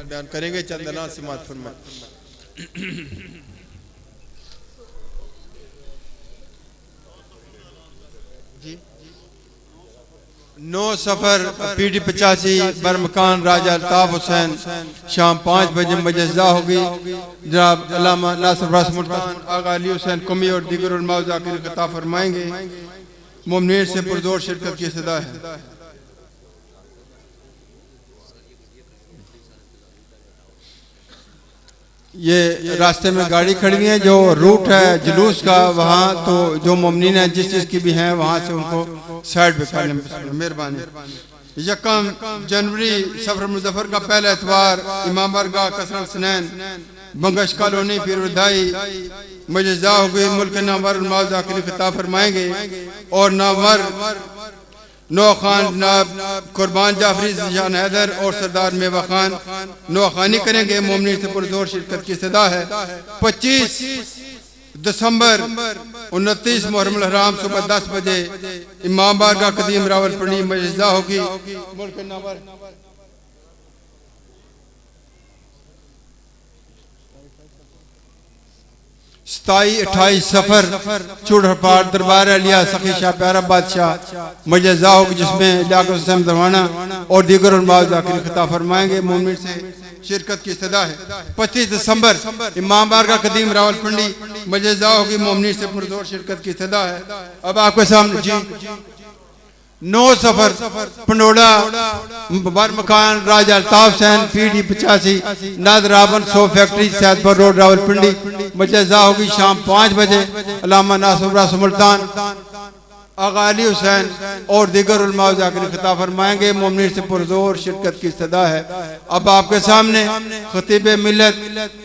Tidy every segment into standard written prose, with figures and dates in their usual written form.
बयान करेंगे। चंद अल्लाह से मात फरमाए। जी 9 सफर पीडी 85 बरमकान राजा अल्ताफ हुसैन शाम 5 बजे मजज़ा होगी। जनाब अल्लामा नासिर रास मुल्तान आगा अली हुसैन कमी और दीगर उलमा ज़ाकिर खिताब फरमाएंगे। मुमनीन से पुरजोर शिरकत की सदा है। ये रास्ते में गाड़ी खड़ी है, जो रूट है जुलूस का, वहाँ तो जो मुमनीन है जिस चीज़ की भी हैं वहाँ से उनको साइड पे कर लें। मेहरबानी। 1 जनवरी सफर मुजफ्फर का पहला एतवार इमाम बारगाह कसरत सनैन बंगश कॉलोनी पीरवदाई मजज़ा हो गई। मुल्क नामवर उलमा ज़ाकिर खिताब फरमाएंगे और नामवर नौ खान जनाब कुर्बान जाफरी जान हैदर और सरदार मेवा खान नौ खानी करेंगे। मोमिन से पुरजोर शिरकत की सदा है। 25 दिसंबर 29 मुहर्रम हराम सुबह 10 बजे इमाम बारगाह कदीम रावलपिंडी मजज़ा होगी। 27-28 सफर चूड़पार दरबार अलिया सखी शाह प्यारा बादशाह मजज़ा होगी, जिसमें लियाकत हुसैन दरवाना और दीगर उलमा ज़ाकिर खिताब फरमाएंगे। मोमिन से शिरकत की सदा है। 25 दिसंबर इमाम बारगाह कदीम रावलपिंडी मजज़ा होगी। मोमिन से पुरजोर शिरकत की सदा है। अब आपके सामने जी 9 सफर पंडोड़ा बरमकान राजा अल्ताफ हुसैन पीडी 85 नादराबन 100 फैक्ट्री सैदपुर रोड रावलपिंडी मजज़ा होगी शाम 5 बजे। अल्लामा नासिर रास मुल्तान आगा अली हुसैन और दीगर उलमा ज़ाकिर खिताब फरमाएंगे। मोमिन से पुरजोर शिरकत की सदा है। अब आपके सामने खतीब मिल्लत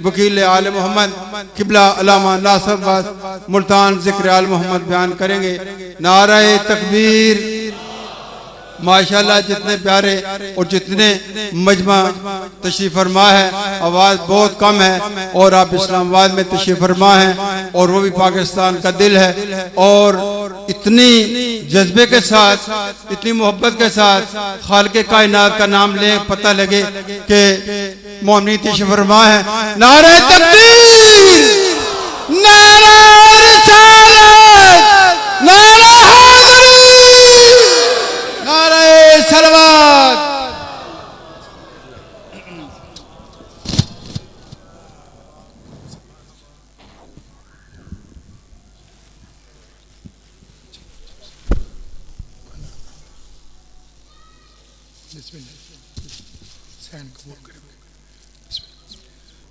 वकील आल मोहम्मद किबला अल्लामा नासिर रास मुल्तान ज़िक्र आल मोहम्मद बयान करेंगे। नारे तकबीर। माशाल्लाह जितने प्यारे और जितने मजमा तशरीफ फरमा है, आवाज़ बहुत कम है और आप इस्लामाबाद में तशरीफ फरमा है और वो भी पाकिस्तान का दिल है। और इतनी जज्बे के साथ, इतनी मोहब्बत के साथ खालिक़े कायनात का नाम ले, पता लगे कि मोमिन तशरीफ फरमा है। नारे तकबीर, नारे रिसालत, नारे सलवात।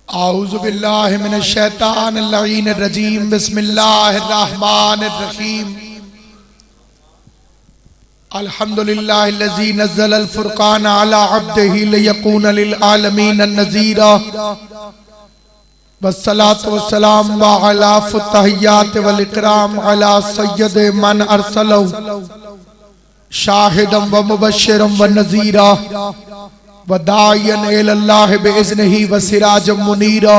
आऊज़ु बिल्लाहि मिनश शैतानिर रजीम। बिस्मिल्लाहिर रहमानिर रहीम। अल्हम्दुलिल्लाहिल्लज़ी नज़्ज़लल फ़ुरक़ान अला अब्दिही लियकूना लिल आलमीन नज़ीरा वस्सलातु वस्सलामु अला फ़ुतहियात वल इकराम अला सय्यद मन अरसलहु शाहिदम व मुबश्शिरम व नज़ीरा व दाइयन इलल्लाहि बिइज़्निही व सिराजम मुनीरा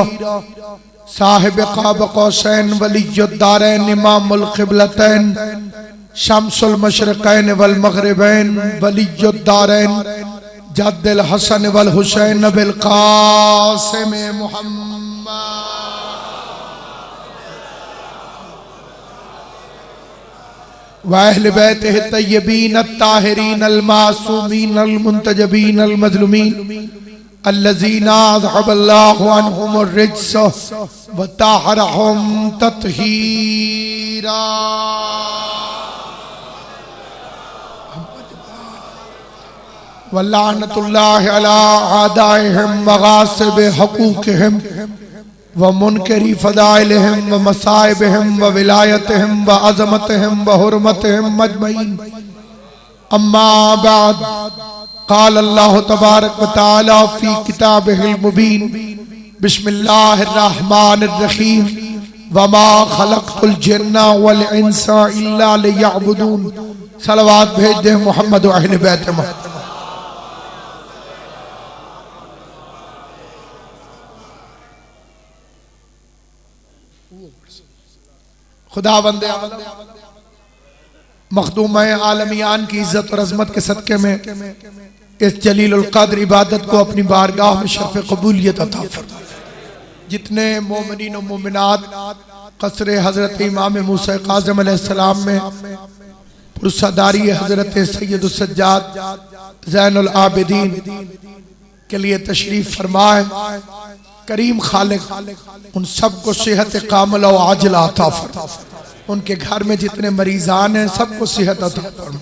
साहिब क़ाब क़ौसैन वलियुद दारैन इमामुल क़िबलतैन शम्सुल मशरिक़ैन वल मग़रिबैन वलियुद दारैन जद्दुल हसन वल हुसैन बिल क़ासिम मुहम्मद व अहले बैतिही तय्यबीन अत्ताहिरीन अल मासूमीन अल मुंतजबीन अल मज़लूमीन अल्लज़ीना अज़हबल्लाहु अन्हुमुर रिज्स व तहरहुम तत्हीरा। वल्लानतुल्लाहि अला आदाइहिम व गासिबि हुकूकिहिम व मुनकरी फ़दाइलिहिम व मसाइबिहिम व विलायतिहिम व अज़मतिहिम व हुर्मतिहिम अजमईन। अम्मा बाद क़ाल अल्लाहु तबारक व तआला फ़ी किताबिहिल मुबीन। बिस्मिल्लाहिर रहमानिर रहीम। वमा खलक़तुल जिन्ना वल इंसा इल्ला लियअबुदून। सलवात भेज दे मोहम्मद व अहले बैत मोहम्मद। खुदावंद मखदूम आलमियान की इज्जत और अजमत के सदक़े में इस जलीलुल कद्र इबादत को अपनी बारगाह में शर्फ कबूलियत अता फरमा। जितने मोमिनीन और मोमिनात कसरे हजरत इमाम मूसा काज़िम अलैहिस्सलाम में पुरसादारी हजरत सैयद सज्जाद ज़ैनुल आबिदीन के लिए तशरीफ फरमाए, करीम खालिक उन सबको सेहत कामिला व आजिला अता फरमा। उनके घर में जितने मरीजान हैं सबको सेहत अता फरमा।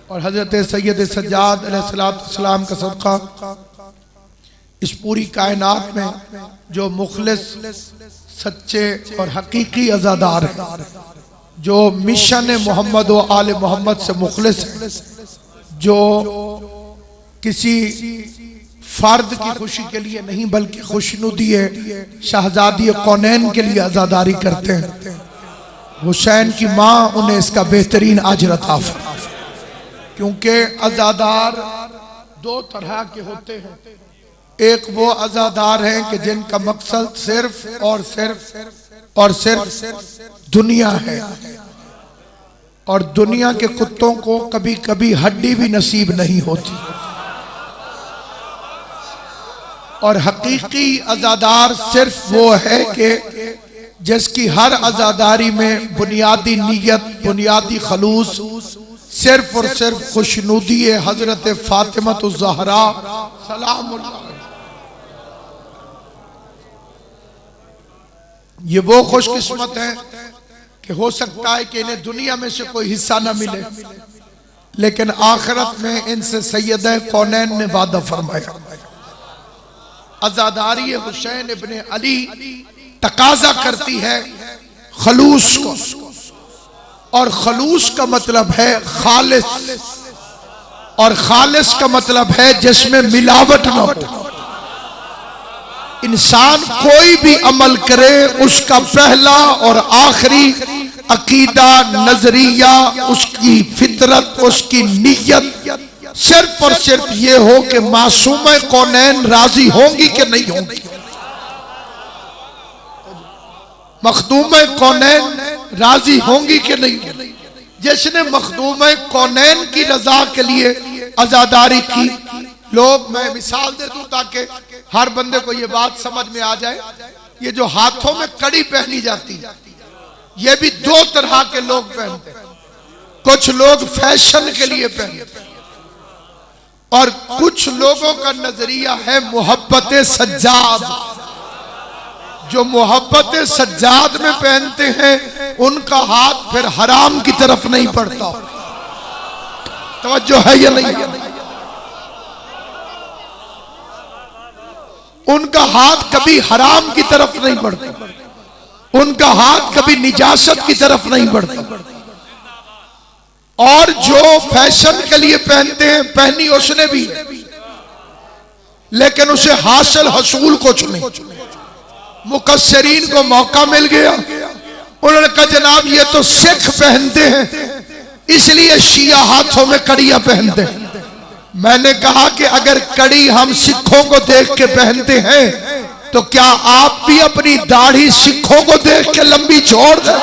और हजरत सैयद सज्जाद अलैहिस्सलाम का सदका इस पूरी कायनात में जो मुखलिस सच्चे और हकीकी अज़ादार हैं, जो मिशन मोहम्मद व आले मोहम्मद से मुखलिस हैं, जो किसी फर्द की खुशी के लिए नहीं बल्कि खुशनुदी शहजादी कौनैन के लिए आज़ादारी करते हैं, हुसैन की माँ उन्हें इसका बेहतरीन अजर अता फरमाए। क्योंकि अज़ादार दो तरह के होते हैं, एक वो अज़ादार हैं कि जिनका मकसद सिर्फ और सिर्फ दुनिया है, और दुनिया के कुत्तों को कभी कभी हड्डी भी नसीब नहीं होती। और हकीकी अज़ादार सिर्फ वो है कि जिसकी हर अज़ादारी में बुनियादी नीयत, बुनियादी खलूस सिर्फ और सिर्फ खुशनुदी हजरत फातिमा ज़हरा सलामुल्लाह। ये वो खुशकिस्मत है कि हो सकता है कि इन्हें दुनिया में से कोई हिस्सा न मिले, लेकिन आखिरत में इनसे सैयद कौनैन ने वादा फरमाया। अज़ादारी हुसैन इब्ने अली तकाजा करती है खलूस को, और खलूस का मतलब है खालिस, और खालिस का मतलब है जिसमें मिलावट न हो। इंसान कोई भी अमल करे उसका पहला और आखिरी अकीदा, नजरिया, उसकी फितरत, उसकी नीयत सिर्फ और सिर्फ ये हो कि मासूम कौनैन राजी होंगी कि नहीं होंगी, मखदूम कौनैन राजी होंगी कि नहीं। जिसने मखदूम कौनैन की रजा के लिए अज़ादारी की, लोग, मैं मिसाल दे दूं ताकि हर बंदे को ये बात समझ में आ जाए, ये जो हाथों में कड़ी पहनी जाती है ये भी दो तरह के लोग पहनते हैं। कुछ लोग फैशन के लिए पहनते हैं और कुछ लोगों का नजरिया है मोहब्बत सज्जाद। जो मोहब्बत सज्जाद में पहनते हैं उनका हाथ फिर हराम की तरफ नहीं पड़ता। तवज्जो है या नहीं? उनका हाथ कभी हराम की तरफ नहीं बढ़ता, उनका हाथ कभी निजासत की तरफ नहीं बढ़ता। और जो फैशन के लिए पहनते हैं, पहनी उसने भी, लेकिन उसे हासिल हसूल कुछ नहीं। मुकस्सरीन को मौका मिल गया, उन्होंने कहा जनाब ये तो सिख पहनते हैं इसलिए शिया हाथों में कड़ियां पहनते हैं। मैंने कहा कि अगर कड़ी हम सिखों को देख के पहनते हैं तो क्या आप भी अपनी दाढ़ी सिखों को देख के लंबी छोड़ दें?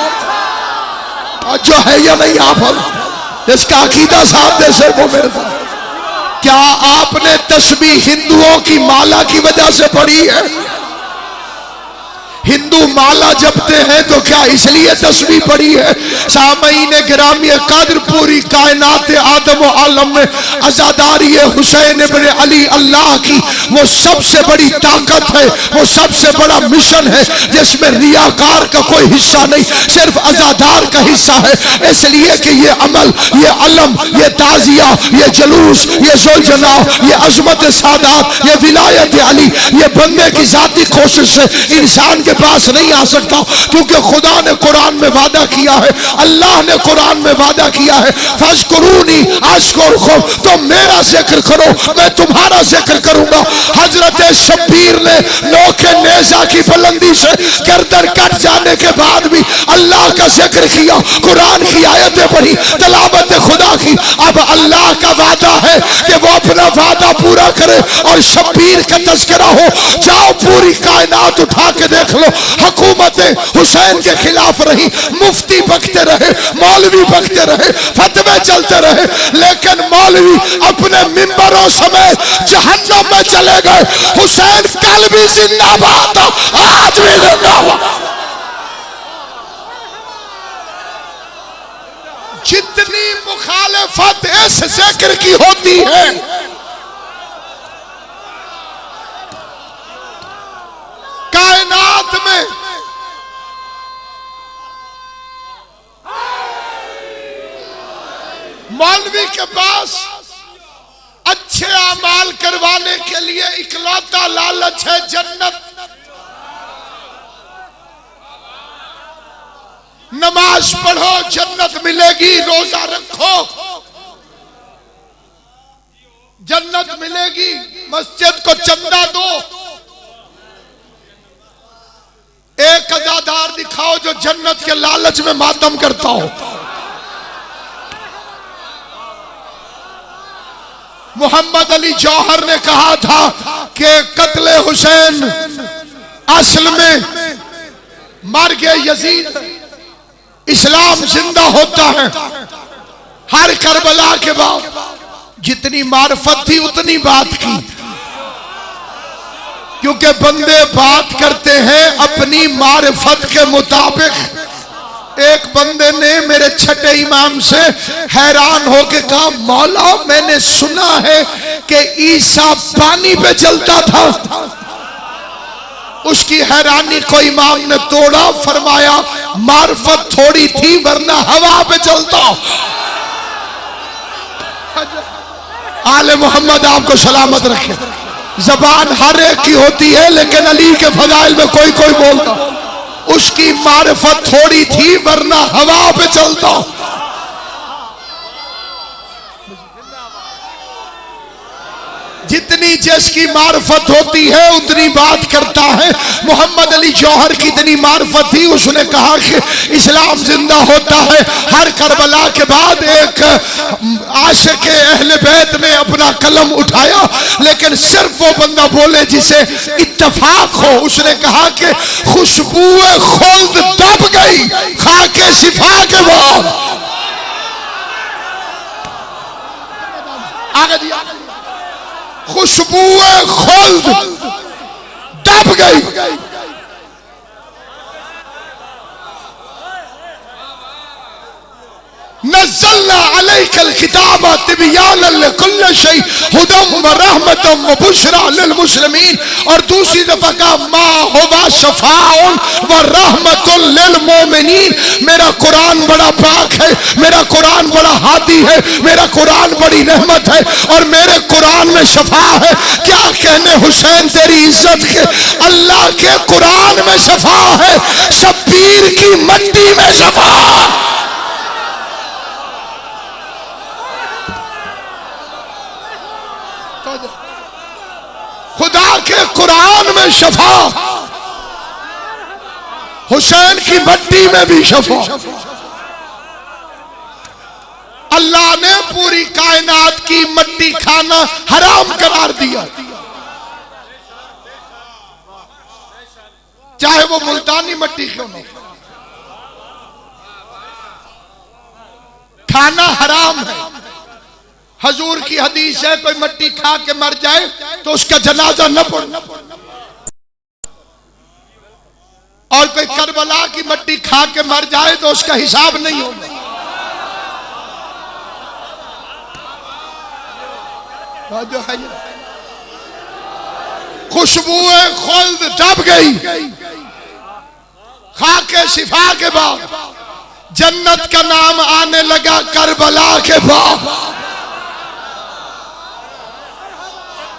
और जो है या नहीं, आप इसका अकीदा साथ दे से वो मेरे साथ। क्या आपने तस्बीह हिंदुओं की माला की वजह से पढ़ी है? हिंदू माला जपते हैं तो क्या इसलिए तस्बीह पढ़ी है? सामईन गिरामी कद्र पूरी कायनात आदम व आलम में अज़ादारी हुसैन इब्ने अली अल्लाह की वो सबसे बड़ी ताकत है, वो सबसे बड़ा मिशन है जिसमें रियाकार का कोई हिस्सा नहीं, सिर्फ अज़ादार का हिस्सा है। इसलिए कि ये अमल, ये अलम, ये ताजिया, ये जुलूस, ये जुलजना, ये अजमत सादात, ये विलायत अली, ये बंदे की जाती कोशिश से इंसान के पास नहीं आ सकता, क्योंकि खुदा ने कुरान में वादा किया है, अल्लाह ने कुरान में वादा किया है, फज़कुरूनी अज़कुरकुम, तो मेरा जिक्र करो मैं तुम्हारा जिक्र करूंगा। हजरत शब्बीर ने नोके नेज़ा की बुलंदी से गर्दन कट जाने के बाद भी अल्लाह का जिक्र किया, कुरान की आयतें पढ़ी, तलावत खुदा की। अब अल्लाह का वादा है कि वो अपना वादा पूरा करे और शब्बीर का तज़किरा हो। जाओ पूरी कायनात उठा के देख लो, लो, हुकूमत हुसैन के खिलाफ रही, मुफ्ती बकते रहे, मौलवी बकते रहे, फतवे चलते रहे, लेकिन मौलवी अपने मिंबरों समेत जहन्नम में चले गए। हुसैन कल भी जिंदाबाद, आज भी जिंदाबाद। जितनी मुखालिफत इस जिक्र की होती है, कायनात में मौलवी के पास अच्छे अमाल करवाने के लिए इकलौता लालच है जन्नत। नमाज पढ़ो जन्नत मिलेगी, रोजा रखो जन्नत मिलेगी, मस्जिद को चंदा दो, एक अज़ादार दिखाओ जो जन्नत के लालच में मातम करता हो। मोहम्मद अली जौहर ने कहा था कि कत्ले हुसैन असल में मर गए यजीद, इस्लाम जिंदा होता है। हर करबला के बाद जितनी मार्फत थी उतनी बात की, क्योंकि बंदे बात करते हैं अपनी मार्फत के मुताबिक। एक बंदे ने मेरे छठे इमाम से हैरान होकर कहा, मौला मैंने सुना है कि ईसा पानी पे चलता था। उसकी हैरानी को इमाम ने तोड़ा, फरमाया मार्फत थोड़ी थी वरना हवा पे चलता। आले मोहम्मद आपको सलामत रखे। जबान हर एक की होती है, लेकिन अली के फजाइल में कोई कोई बोलता। उसकी मार्फत थोड़ी थी वरना हवा पे चलता। जितनी जिसकी मार्फत होती है उतनी बात करता है। मोहम्मद अली जौहर की इतनी मार्फत थी, उसने कहा कि इस्लाम जिंदा होता है। हर करबला के बाद एक आशिक अहले बैत ने अपना कलम उठाया, लेकिन सिर्फ वो बंदा बोले जिसे इत्तफाक हो। उसने कहा कि खुशबुए खुल्द दब गई खाके शिफा के बाद। आगे दिया, खुशबुए खुल्द दब गई। नज़्ज़लना अलैकल किताब तिबयानन लिकुल्लि शै हुदम व रहमतम व बुशरा लिल मुस्लिमीन। और दूसरी दफा कहा मा हुवा शफाउन व रहमतुल लिल मोमिनीन। मेरा कुरान बड़ा पाक है, मेरा कुरान बड़ा हादी है, मेरा कुरान बड़ी रहमत है और मेरे कुरान में शफा है। क्या कहने हुसैन तेरी इज्जत के, अल्लाह के कुरान में शफा है, शब्बीर की मंडी में शफा। खुदा के कुरान में शफा, हुसैन की मट्टी में भी शफा। अल्लाह ने पूरी कायनात की मट्टी खाना हराम करार दिया, चाहे वो मुल्तानी मट्टी क्यों न, खाना हराम है। हजूर की हदीस है, कोई मट्टी खा के मर जाए तो उसका जनाजा न पढ़ना, और कोई करबला की मट्टी खा के मर जाए तो उसका हिसाब नहीं होगा। जो है खुशबुए खुल्द दब गई खा के शिफा के बाद। जन्नत का नाम आने लगा करबला के बाद।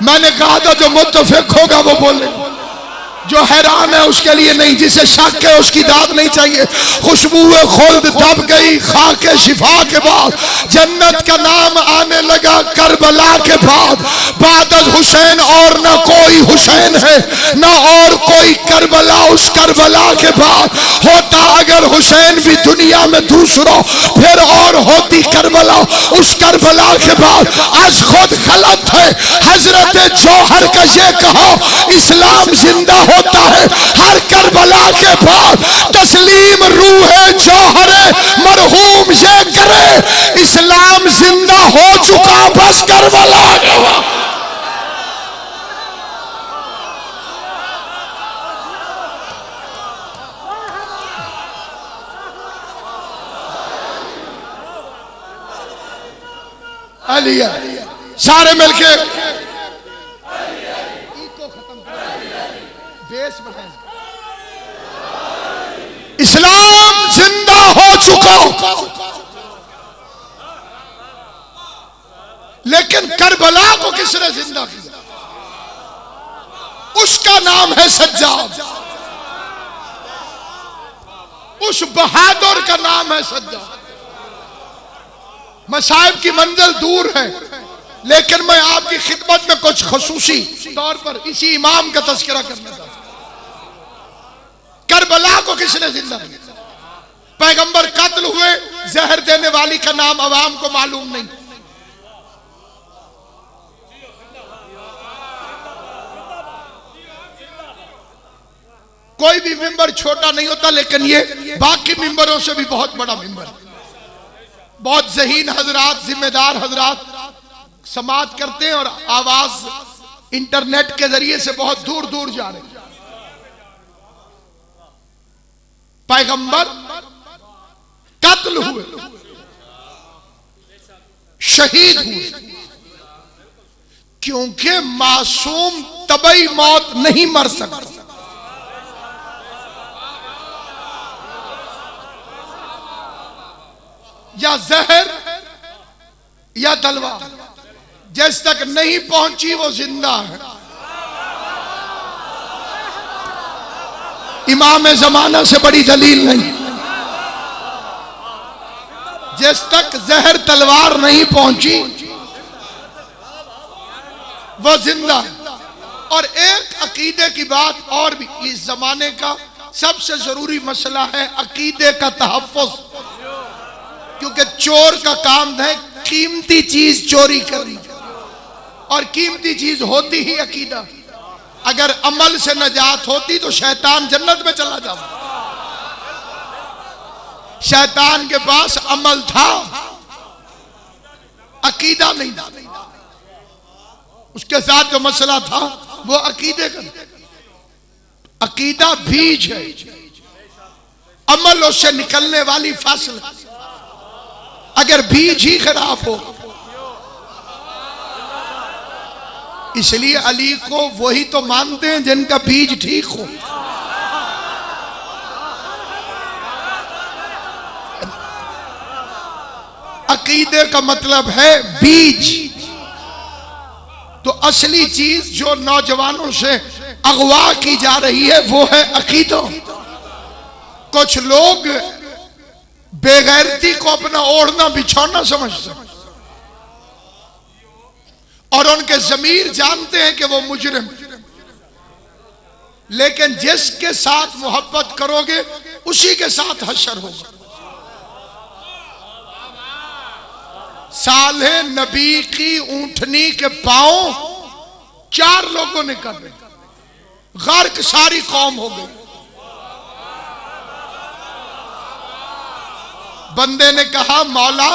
मैंने कहा था जो मुत्तफिक होगा वो बोले, जो हैरान है उसके लिए नहीं, जिसे शक है उसकी दाद नहीं चाहिए। खुशबुए खुल्द दब गई खा के शिफा के बाद। जन्नत का नाम आने लगा करबला के बाद। बादल हुसैन और न कोई हुसैन है न और कोई करबला उस करबला के बाद। होता अगर हुसैन भी दुनिया में दूसरा, फिर और होती करबला उस करबला के बाद। आज खुद गलत है हजरत जौहर का ये कहो इस्लाम जिंदा होता है। हर कर करबला के बाद तस्लीम रूह जौहर मरहूम ये करे, इस्लाम जिंदा हो चुका, बस करबला गवा। अलिया सारे मिलके बेस बढ़ाएं। इस्लाम जिंदा हो चुका, लेकिन करबला को किसने जिंदा किया? उसका नाम है सज्जाद, उस बहादुर का नाम है सज्जाद। मसाइब की मंजिल दूर है, लेकिन मैं आपकी खिदमत में कुछ खसूसी तौर पर इसी इमाम का तज़किरा करना चाहता हूं। करबला को किसने जिंदा किया? पैगंबर कत्ल हुए, जहर देने वाली का नाम अवाम को मालूम नहीं। कोई भी मिंबर छोटा नहीं होता, लेकिन ये बाकी मिंबरों से भी बहुत बड़ा मिंबर है। बहुत ज़हीन हजरात, जिम्मेदार हजरात समात करते हैं और आवाज इंटरनेट के जरिए से बहुत दूर दूर जा रहे हैं। पैगंबर कत्ल हुए, शहीद हुए, क्योंकि मासूम तबई मौत नहीं मर सकता। या जहर या तलवार जिस तक नहीं पहुंची वो जिंदा है। इमाम जमाना से बड़ी दलील नहीं। जिस तक जहर तलवार नहीं पहुंची वो जिंदा है। और एक अकीदे की बात और भी, इस जमाने का सबसे जरूरी मसला है अकीदे का तहफ़्फ़ुज़, क्योंकि चोर का काम है कीमती चीज चोरी करनी, और कीमती चीज होती ही अकीदा। अगर अमल से नजात होती तो शैतान जन्नत में चला जाता। शैतान के पास अमल था, अकीदा नहीं था। उसके साथ जो मसला था वो अकीदे का। अकीदा बीज है, अमल उससे निकलने वाली फसल। अगर बीज ही खराब हो, इसलिए अली को वही तो मानते हैं जिनका बीज ठीक हो। अकीदे का मतलब है बीज। तो असली चीज जो नौजवानों से अगवा की जा रही है वो है अकीदा। कुछ लोग बेगैरती को अपना ओढ़ना बिछौना समझते हैं और उनके ज़मीर जानते हैं कि वो मुजरिम, लेकिन जिसके साथ मोहब्बत करोगे उसी के साथ हशर होगा। साले नबी की ऊंटनी के पांव 4 लोगों ने कर दिए, गर्क सारी कौम हो गई। बंदे ने कहा मौला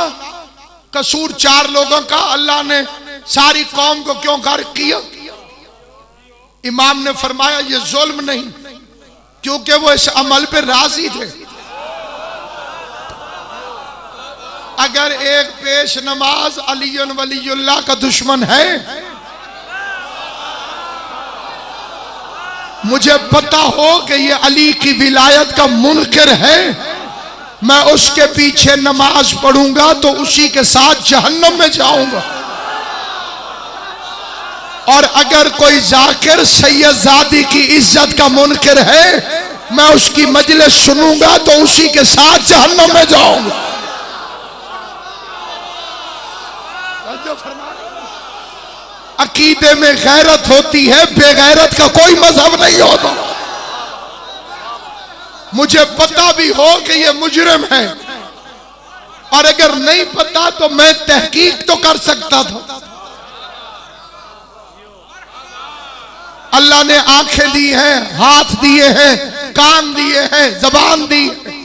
कसूर 4 लोगों का, अल्लाह ने सारी कौम को क्यों गर्क किया? इमाम ने फरमाया ये जुल्म नहीं, क्योंकि वो इस अमल पे राजी थे। अगर एक पेश नमाज अलीयुन वलीयुल्लाह का दुश्मन है, मुझे पता हो कि ये अली की विलायत का मुनकिर है, मैं उसके पीछे नमाज पढ़ूंगा तो उसी के साथ जहन्नम में जाऊंगा। और अगर कोई जाकिर सैयदजादी की इज्जत का मुनकिर है, मैं उसकी मजलिस सुनूंगा तो उसी के साथ जहन्नम में जाऊंगा। अकीदे में गैरत होती है, बेगैरत का कोई मजहब नहीं होता। मुझे पता भी हो कि ये मुजरिम है, और अगर नहीं पता तो मैं तहकीक तो कर सकता था। अल्लाह ने आंखें दी हैं, हाथ दिए हैं, कान दिए हैं, जबान दी है।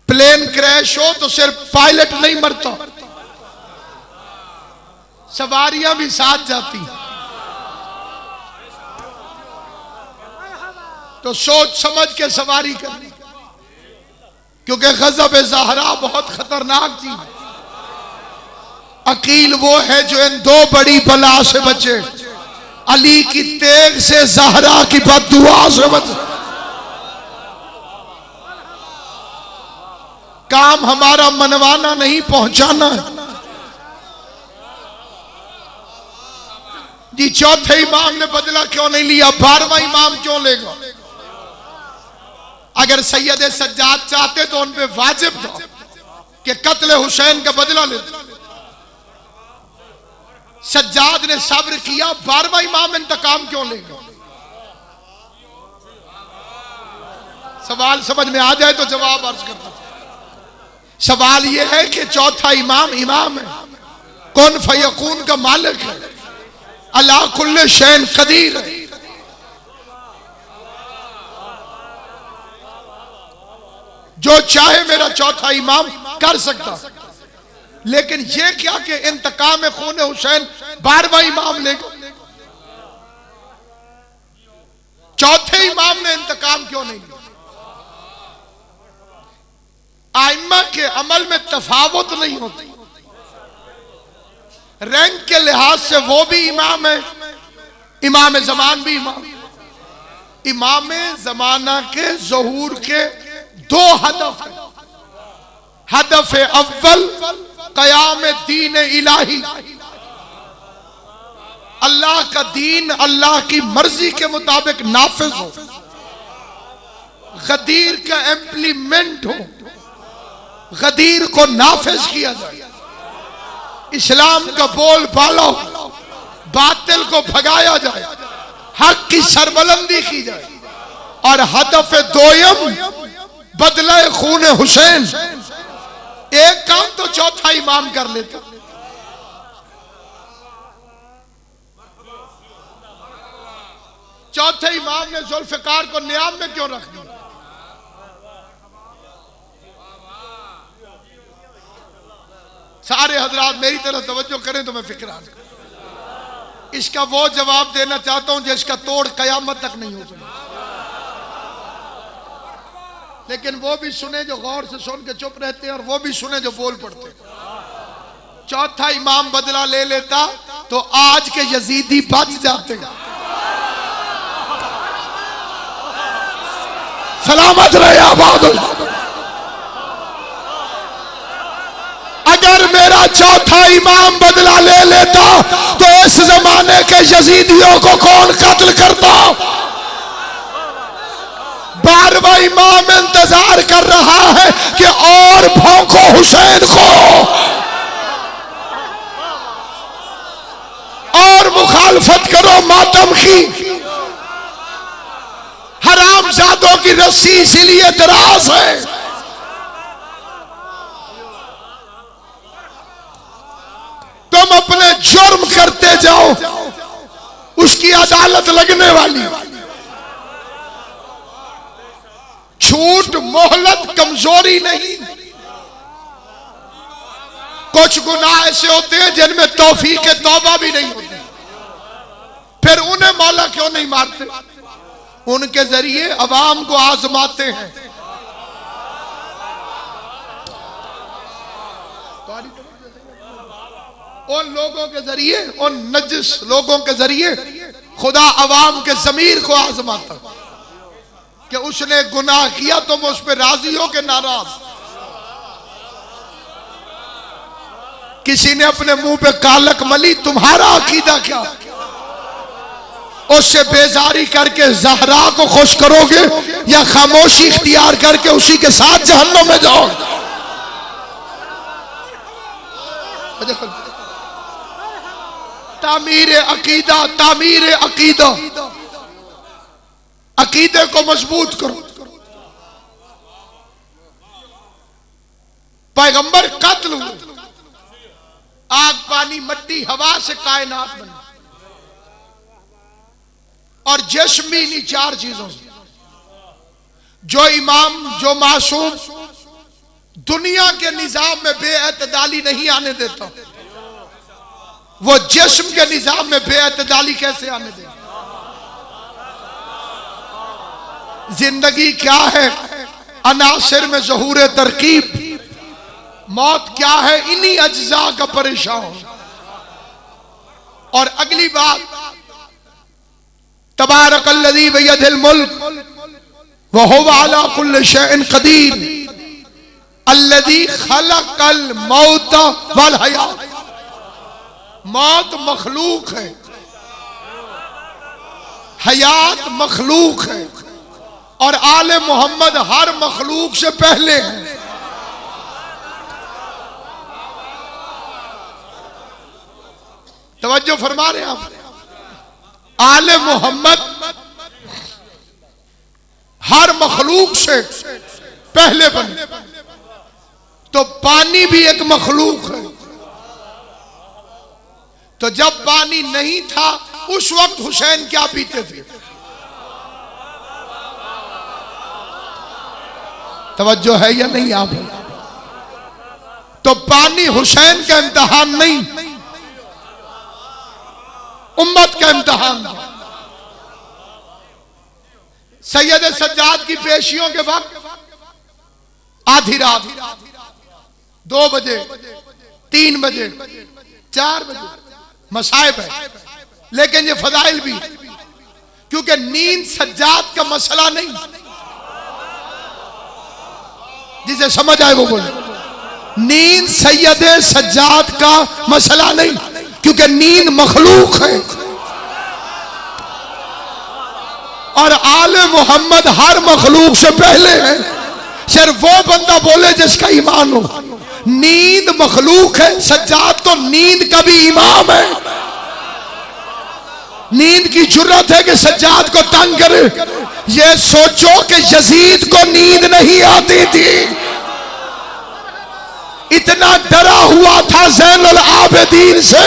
प्लेन क्रैश हो तो सिर्फ पायलट नहीं मरता, सवारियां भी साथ जाती। तो सोच समझ के सवारी करनी, क्योंकि गज़ब ज़हरा बहुत खतरनाक चीज है। अकील वो है जो इन दो बड़ी बला से बचे, अली की तेग से, ज़हरा की बद्दुआ से बचे। काम हमारा मनवाना नहीं, पहुंचाना है जी। चौथे इमाम ने बदला क्यों नहीं लिया, 12वां इमाम क्यों लेगा? अगर सैयद सज्जाद चाहते तो उन पे वाजिब था कि कत्ल हुसैन का बदला लेते। सज्जाद ने सब्र किया, 12वां इमाम इंतकाम क्यों लेगा? सवाल समझ में आ जाए तो जवाब अर्ज करता हूं। सवाल यह है कि चौथा इमाम इमाम है, कुन फयकून का मालिक है, अला कुल्ले शैन कदीर है। जो चाहे मेरा चौथा इमाम कर सकता, लेकिन ये क्या कि इंतकाम खून हुसैन 12वां इमाम लेगा? चौथे इमाम ने इंतकाम क्यों नहीं लिया? आइम्मा के अमल में तफावत नहीं होती। रैंक के लिहाज से वो भी इमाम है, इमाम ज़मान भी इमाम। इमाम ज़माना के ज़हूर के दो हदफ है। हदफ अव्वल क़याम दीन इलाही, अल्लाह का दीन अल्लाह की मर्जी के मुताबिक नाफिज हो, गदीर का इम्प्लीमेंट हो, गदीर को नाफिज किया जाए, इस्लाम का बोल बाला हो, बातिल को भगाया जाए, हक की सरबलंदी की जाए। और हदफ दोयम बदला खून हुसैन। एक काम तो चौथा इमाम कर लेता। चौथे इमाम ने जुल्फ़िकार को नियाम में क्यों रख दिया? सारे हजरात मेरी तरफ तवज्जो करें तो मैं फिक्र आ जाऊं। इसका वो जवाब देना चाहता हूं जिसका तोड़ कयामत तक नहीं हो सकता, लेकिन वो भी सुने जो गौर से सुन के चुप रहते हैं, और वो भी सुने जो बोल पड़ते हैं। चौथा इमाम बदला ले लेता तो आज के यजीदी बच जाते। सलामत रहे आबाद। अगर मेरा चौथा इमाम बदला ले लेता तो इस जमाने के यजीदियों को कौन कत्ल करता? 12वां इमाम इंतजार कर रहा है कि और भौंको हुसैन को, और मुखालफत करो मातम की। हरामजादों की रस्सी इसीलिए दराज है। तुम अपने जुर्म करते जाओ, उसकी अदालत लगने वाली। छूट मोहलत कमजोरी नहीं। कुछ गुनाह ऐसे होते हैं जिनमें तौफीक तौबा भी नहीं होती, फिर उन्हें मौला क्यों नहीं मारते? उनके जरिए अवाम को आजमाते हैं। उन लोगों के जरिए, उन नजिस लोगों के जरिए खुदा अवाम के ज़मीर को आजमाता कि उसने गुनाह किया, तुम उस पर राजी हो के नाराज। किसी ने अपने मुंह पे कालक मली, तुम्हारा अकीदा क्या? उससे बेजारी करके ज़हरा को खुश करोगे या खामोशी इख्तियार करके उसी के साथ जहन्नम में जाओगे? तामीर अकीदा, तामीर अकीदा, अकीदे को मजबूत करो। पैगंबर कत्ल हुए, आग, पानी, मिट्टी, हवा से कायनात बनी और जिस्म भी इन्हीं चार चीजों से। जो इमाम, जो मासूम दुनिया के निजाम में बेअतदाली नहीं आने देता, वो जिस्म के निजाम में बेअतदाली कैसे आने देता? जिंदगी क्या है? अनासिर में ज़हूर तरकीब। मौत क्या है? इन्हीं अज्जा का परेशान। और अगली बात, तबारकल्लज़ी बियदिल मुल्क व हुवा अला कुल्लि शैइन क़दीर अल्लज़ी खलक़ल मौत वल हयात। मौत मखलूक है, हयात मखलूक है, और आले मोहम्मद हर मखलूक से पहले है। तवज्जो फरमा रहे हैं आप? आले मोहम्मद हर मखलूक से पहले बने। तो पानी भी एक मखलूक है। तो जब पानी नहीं था उस वक्त हुसैन क्या पीते थे? तवज्जो है या नहीं आप? तो पानी हुसैन का इम्तिहान नहीं, उम्मत का इम्तिहान था। सैयद सज्जाद की पेशियों के वक्त आधी रात, 2 बजे, 3 बजे, 4 बजे मसाइब है, लेकिन ये फजाइल भी, क्योंकि नींद सज्जाद का मसला नहीं। जिसे समझ आए वो बोले। नींद सैयद सज्जाद का मसला नहीं, क्योंकि नींद मखलूक है। और आले मोहम्मद हर मखलूक से पहले है। सिर्फ वो बंदा बोले जिसका ईमान हो। नींद मखलूक है, सज्जाद तो नींद का भी इमाम है। नींद की जुर्रत है कि सज्जाद को तंग करे। ये सोचो कि यजीद को नींद नहीं आती थी, इतना डरा हुआ था ज़ैनुल आबिदीन से,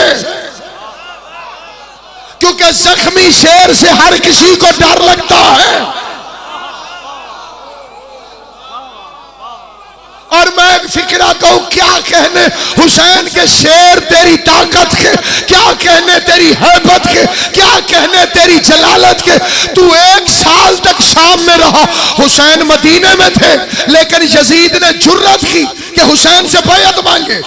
क्योंकि जख्मी शेर से हर किसी को डर लगता है। और मैं एक फिक्रा कहूं, क्या कहने हुसैन के शेर तेरी ताकत के, क्या कहने तेरी हैबत के, क्या कहने तेरी जलालत के। तू 1 साल तक शाम में रहा, हुसैन मदीने में थे, लेकिन यजीद ने जुर्रत की कि हुसैन से बैअत मांगे।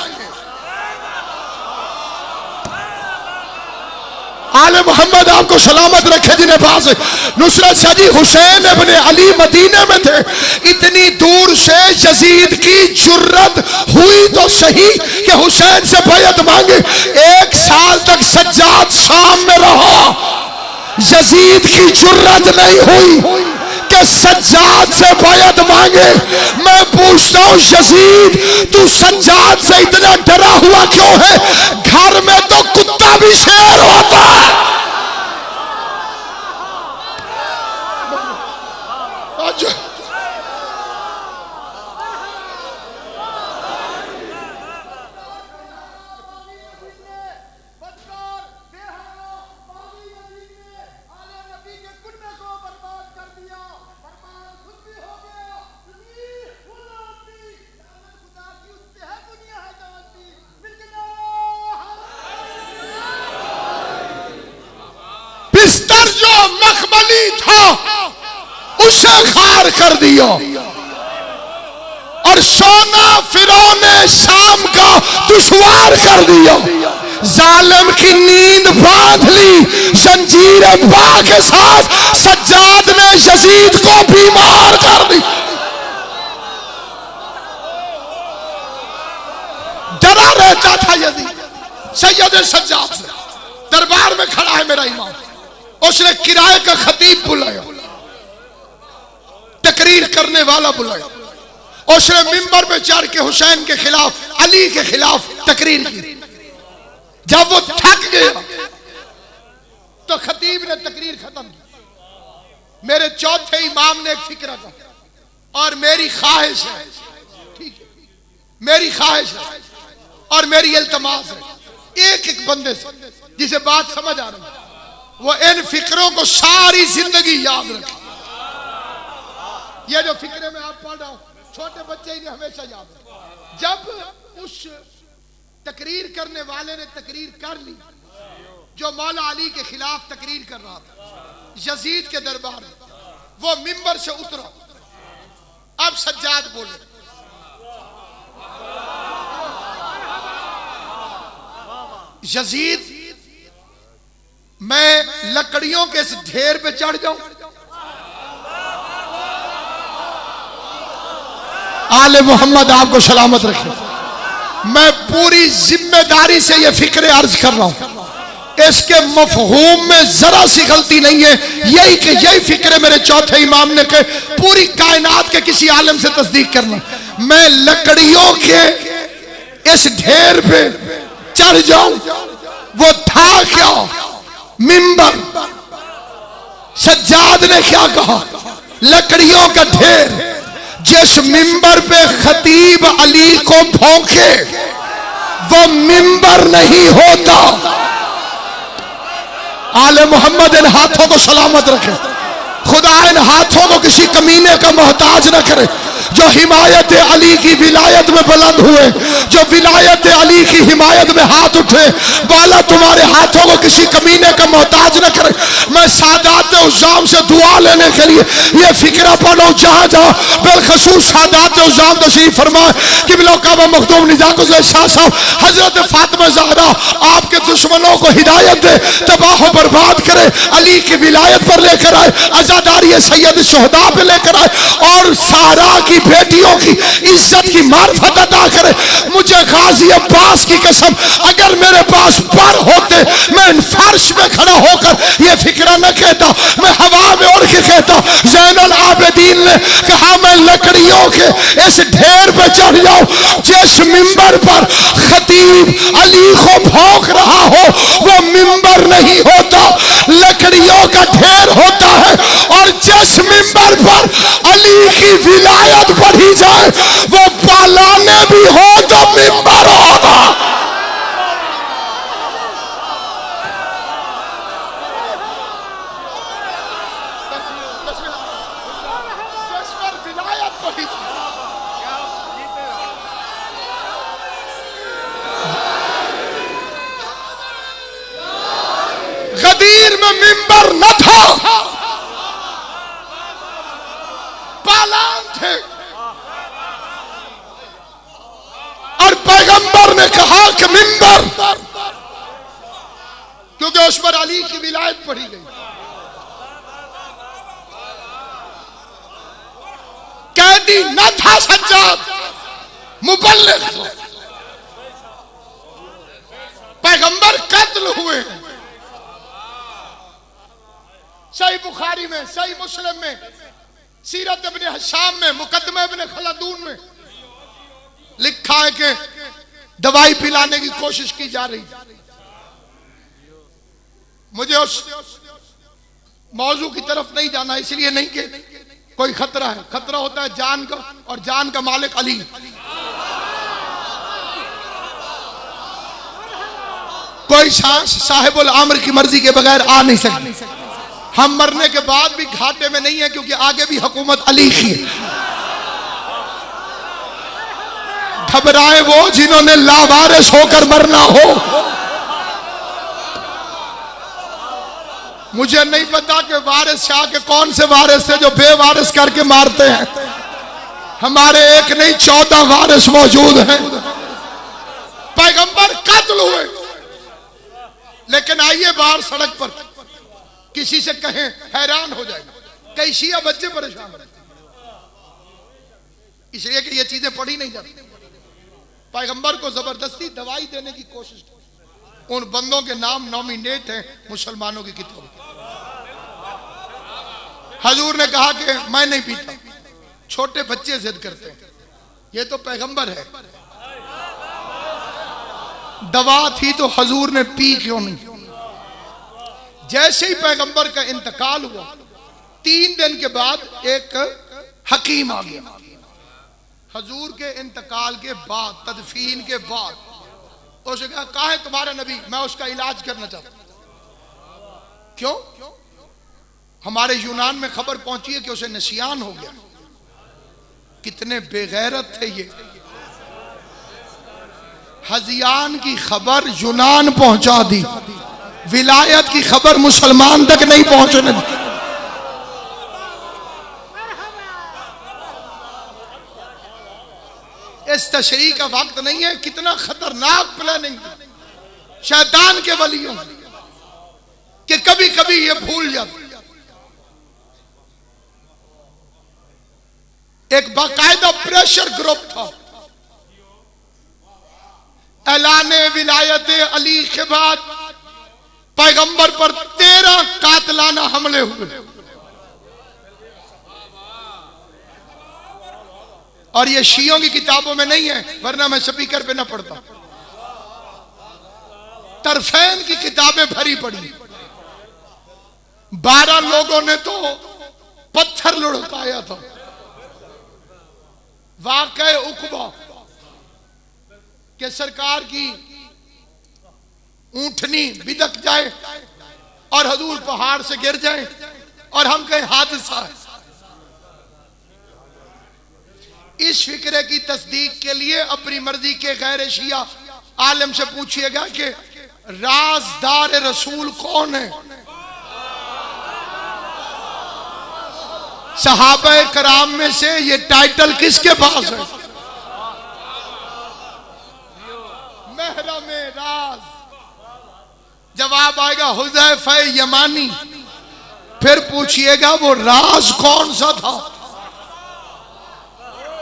आले मोहम्मद आपको सलामत रखे जिन्हें पास नुसरत शाह जी हुसैन इब्ने अली मदीने में थे। इतनी दूर से यजीद की जुर्रत हुई तो सही कि हुसैन से बैअत मांगे। 1 साल तक सज्जाद शाम में रहा, यजीद की जुर्रत नहीं हुई कि सज्जाद से बैअत मांगे। मैं पूछता हूं यजीद, तू सज्जाद से इतना डरा हुआ क्यों है? घर में तो कुत्ता भी शेर होता है। बिस्तर जो मखमली था उसे खार कर दिया, और सोना फिरौने शाम का दुश्वार कर दिया। जालिम की नींद बांध ली जंजीर बा के साथ, सज्जाद ने यजीद को बीमार कर दी। डरा रहता था यजीद सैयद सज्जाद से। दरबार में खड़ा है मेरा इमाम, उसने किराए का खतीब बुलाया, तकरीर करने वाला बुलाया, उसने मिंबर पे चढ़ के हुसैन के खिलाफ, अली के खिलाफ तकरीर की। जब वो थक गया तो खतीब ने तकरीर खत्म की। मेरे चौथे इमाम ने एक फिक्र कहा, और मेरी ख्वाहिश है, ठीक है, मेरी ख्वाहिश है और मेरी इल्तमास है एक एक बंदे से जिसे बात समझ आ रही है वो इन फिक्रों को सारी जिंदगी याद रखे। ये जो फिक्रे में आप पढ़ रहा हूं छोटे बच्चे ही हमेशा याद रखे। जब उस तकरीर करने वाले ने तकरीर कर ली जो मौला अली के खिलाफ तकरीर कर रहा था यजीद के दरबार में, वो मिंबर से उतरा। अब सज्जाद बोले, यजीद मैं लकड़ियों के इस ढेर पे चढ़ जाऊं? आले मोहम्मद आपको सलामत रखे। मैं पूरी जिम्मेदारी से ये फिक्र अर्ज कर रहा हूं, इसके मफहूम में जरा सी गलती नहीं है। यही फिक्र मेरे चौथे इमाम ने कहे, पूरी कायनात के किसी आलम से तस्दीक करना। मैं लकड़ियों के इस ढेर पे चढ़ जाऊं, वो था क्या? मिंबर। सज्जाद ने क्या कहा? लकड़ियों का ढेर। जिस मिंबर पे खतीब अली को भौंके वो मिंबर नहीं होता। आले मोहम्मद इन हाथों को सलामत रखे। खुदा इन हाथों को किसी कमीने का मोहताज न करे। जो हिमायत अली की विलायत में बुलंद हुए, जो विलायत अली की हिमायत में हाथ उठे, बाला तुम्हारे हाथों को किसी कमीने का मोहताज न करे। मैं सादात उज़्ज़ाम से दुआ लेने के लिए ये फिक्रा पढ़ो जहां जहां बिलखसूस सादात उज़्ज़ाम तशरीफ फरमाए कि बिलौकाबा मखदूम निजाकुल शाह साहब हजरत फातिमा ज़हरा आपके दुश्मनों को हिदायत दे, तबाह बर्बाद करे, अली की विलायत पर लेकर आए, आजादारी सैयद शुहदा पे लेकर आए और सारा की बेटियों की इज्जत की मार्फत अता करे। मुझे गाजी अब्बास की कसम, अगर मेरे पास पर होते मैं इन फर्श में खड़ा होकर ये फिक्रा न कहता, मैं हवा में उड़ के कहता। ज़ैनुल आबिदीन ने कहा मैं लकड़ियों के इस ढेर पे चढ़ जाऊं जिस मिंबर पर खतीब अली को भौंक रहा हो वो मिंबर नहीं होता, लकड़ियों का ढेर होता है। और जिस मिंबर पर अली की विलायत पढ़ी जाए वो पालाने भी हो तो मिंबर होगा। जिस पर विलायत पढ़ी गदीर में मिंबर न था, पालान थे। और पैगंबर ने कहा कि मिंबर, क्योंकि उस पर अली की विलायत पढ़ी गई। कैदी न था सज्जाद, मुबल्लिग था। पैगंबर कत्ल हुए। सही बुखारी में, सही मुस्लिम में, सीरत इब्ने हिशाम में, मुकद्दमा इब्ने खलदून में लिखा है कि दवाई पिलाने की कोशिश की जा रही। मुझे उस मौजू की तरफ नहीं जाना, इसलिए नहीं कि कोई खतरा है। खतरा होता है जान का, और जान का मालिक अली। कोई साहिबुल अम्र की मर्जी के बगैर आ नहीं सकती। हम मरने के बाद भी घाटे में नहीं है, क्योंकि आगे भी हुकूमत अली की है। घबराए वो जिन्होंने लावारिस होकर मरना हो। मुझे नहीं पता कि वारिस शाह के कौन से वारिस थे जो बेवारिस करके मारते हैं। हमारे एक नहीं 14 वारिस मौजूद हैं। पैगंबर कत्ल हुए, लेकिन आइए बाहर सड़क पर किसी से कहें हैरान हो जाएगा। कई शिया बच्चे परेशान हैं, इसलिए कि ये चीजें पढ़ी नहीं जाती। पैगंबर को जबरदस्ती दवाई देने की कोशिश की। उन बंदों के नाम नॉमिनेट हैं मुसलमानों की किताब। हजूर ने कहा कि मैं नहीं पीता। छोटे बच्चे जिद करते हैं, ये तो पैगंबर है। दवा थी तो हजूर ने पी क्यों नहीं? जैसे ही पैगंबर का इंतकाल हुआ 3 दिन के बाद एक हकीम आ गया। हजूर के इंतकाल के बाद, तदफीन के बाद उसने कहा है तुम्हारा नबी? मैं उसका इलाज करना चाहता हूं। क्यों? हमारे यूनान में खबर पहुंची है कि उसे नसियान हो गया। कितने बेगैरत थे ये। हजियान की खबर यूनान पहुंचा दी, विलायत की खबर मुसलमान तक नहीं पहुंचने दी। इस तशरीह का वक्त नहीं है। कितना खतरनाक प्लानिंग शैतान के वलियों कि कभी कभी ये भूल जाते। एक बाकायदा प्रेशर ग्रुप था। ऐलाने विलायत अली के बाद पैगंबर पर 13 कातलाना हमले हुए और ये शियों की किताबों में नहीं है, वरना मैं स्पीकर पे ना पढ़ता। तरफैन की किताबें भरी पड़ी। 12 लोगों ने तो पत्थर लुढ़काया था। वाक़े उक़बा कि सरकार की ऊंटनी बिदक जाए और हजूर पहाड़ से गिर जाए और हम कहें हादसा है। इस फिक्रे की तस्दीक के लिए अपनी मर्जी के गैर शिया आलम से पूछिएगा कि राजदार रसूल कौन है। सहाबा कराम में से ये टाइटल किसके पास है? महरम राज। जवाब आएगा हुज़ैफा यमानी। फिर पूछिएगा वो राज कौन सा था,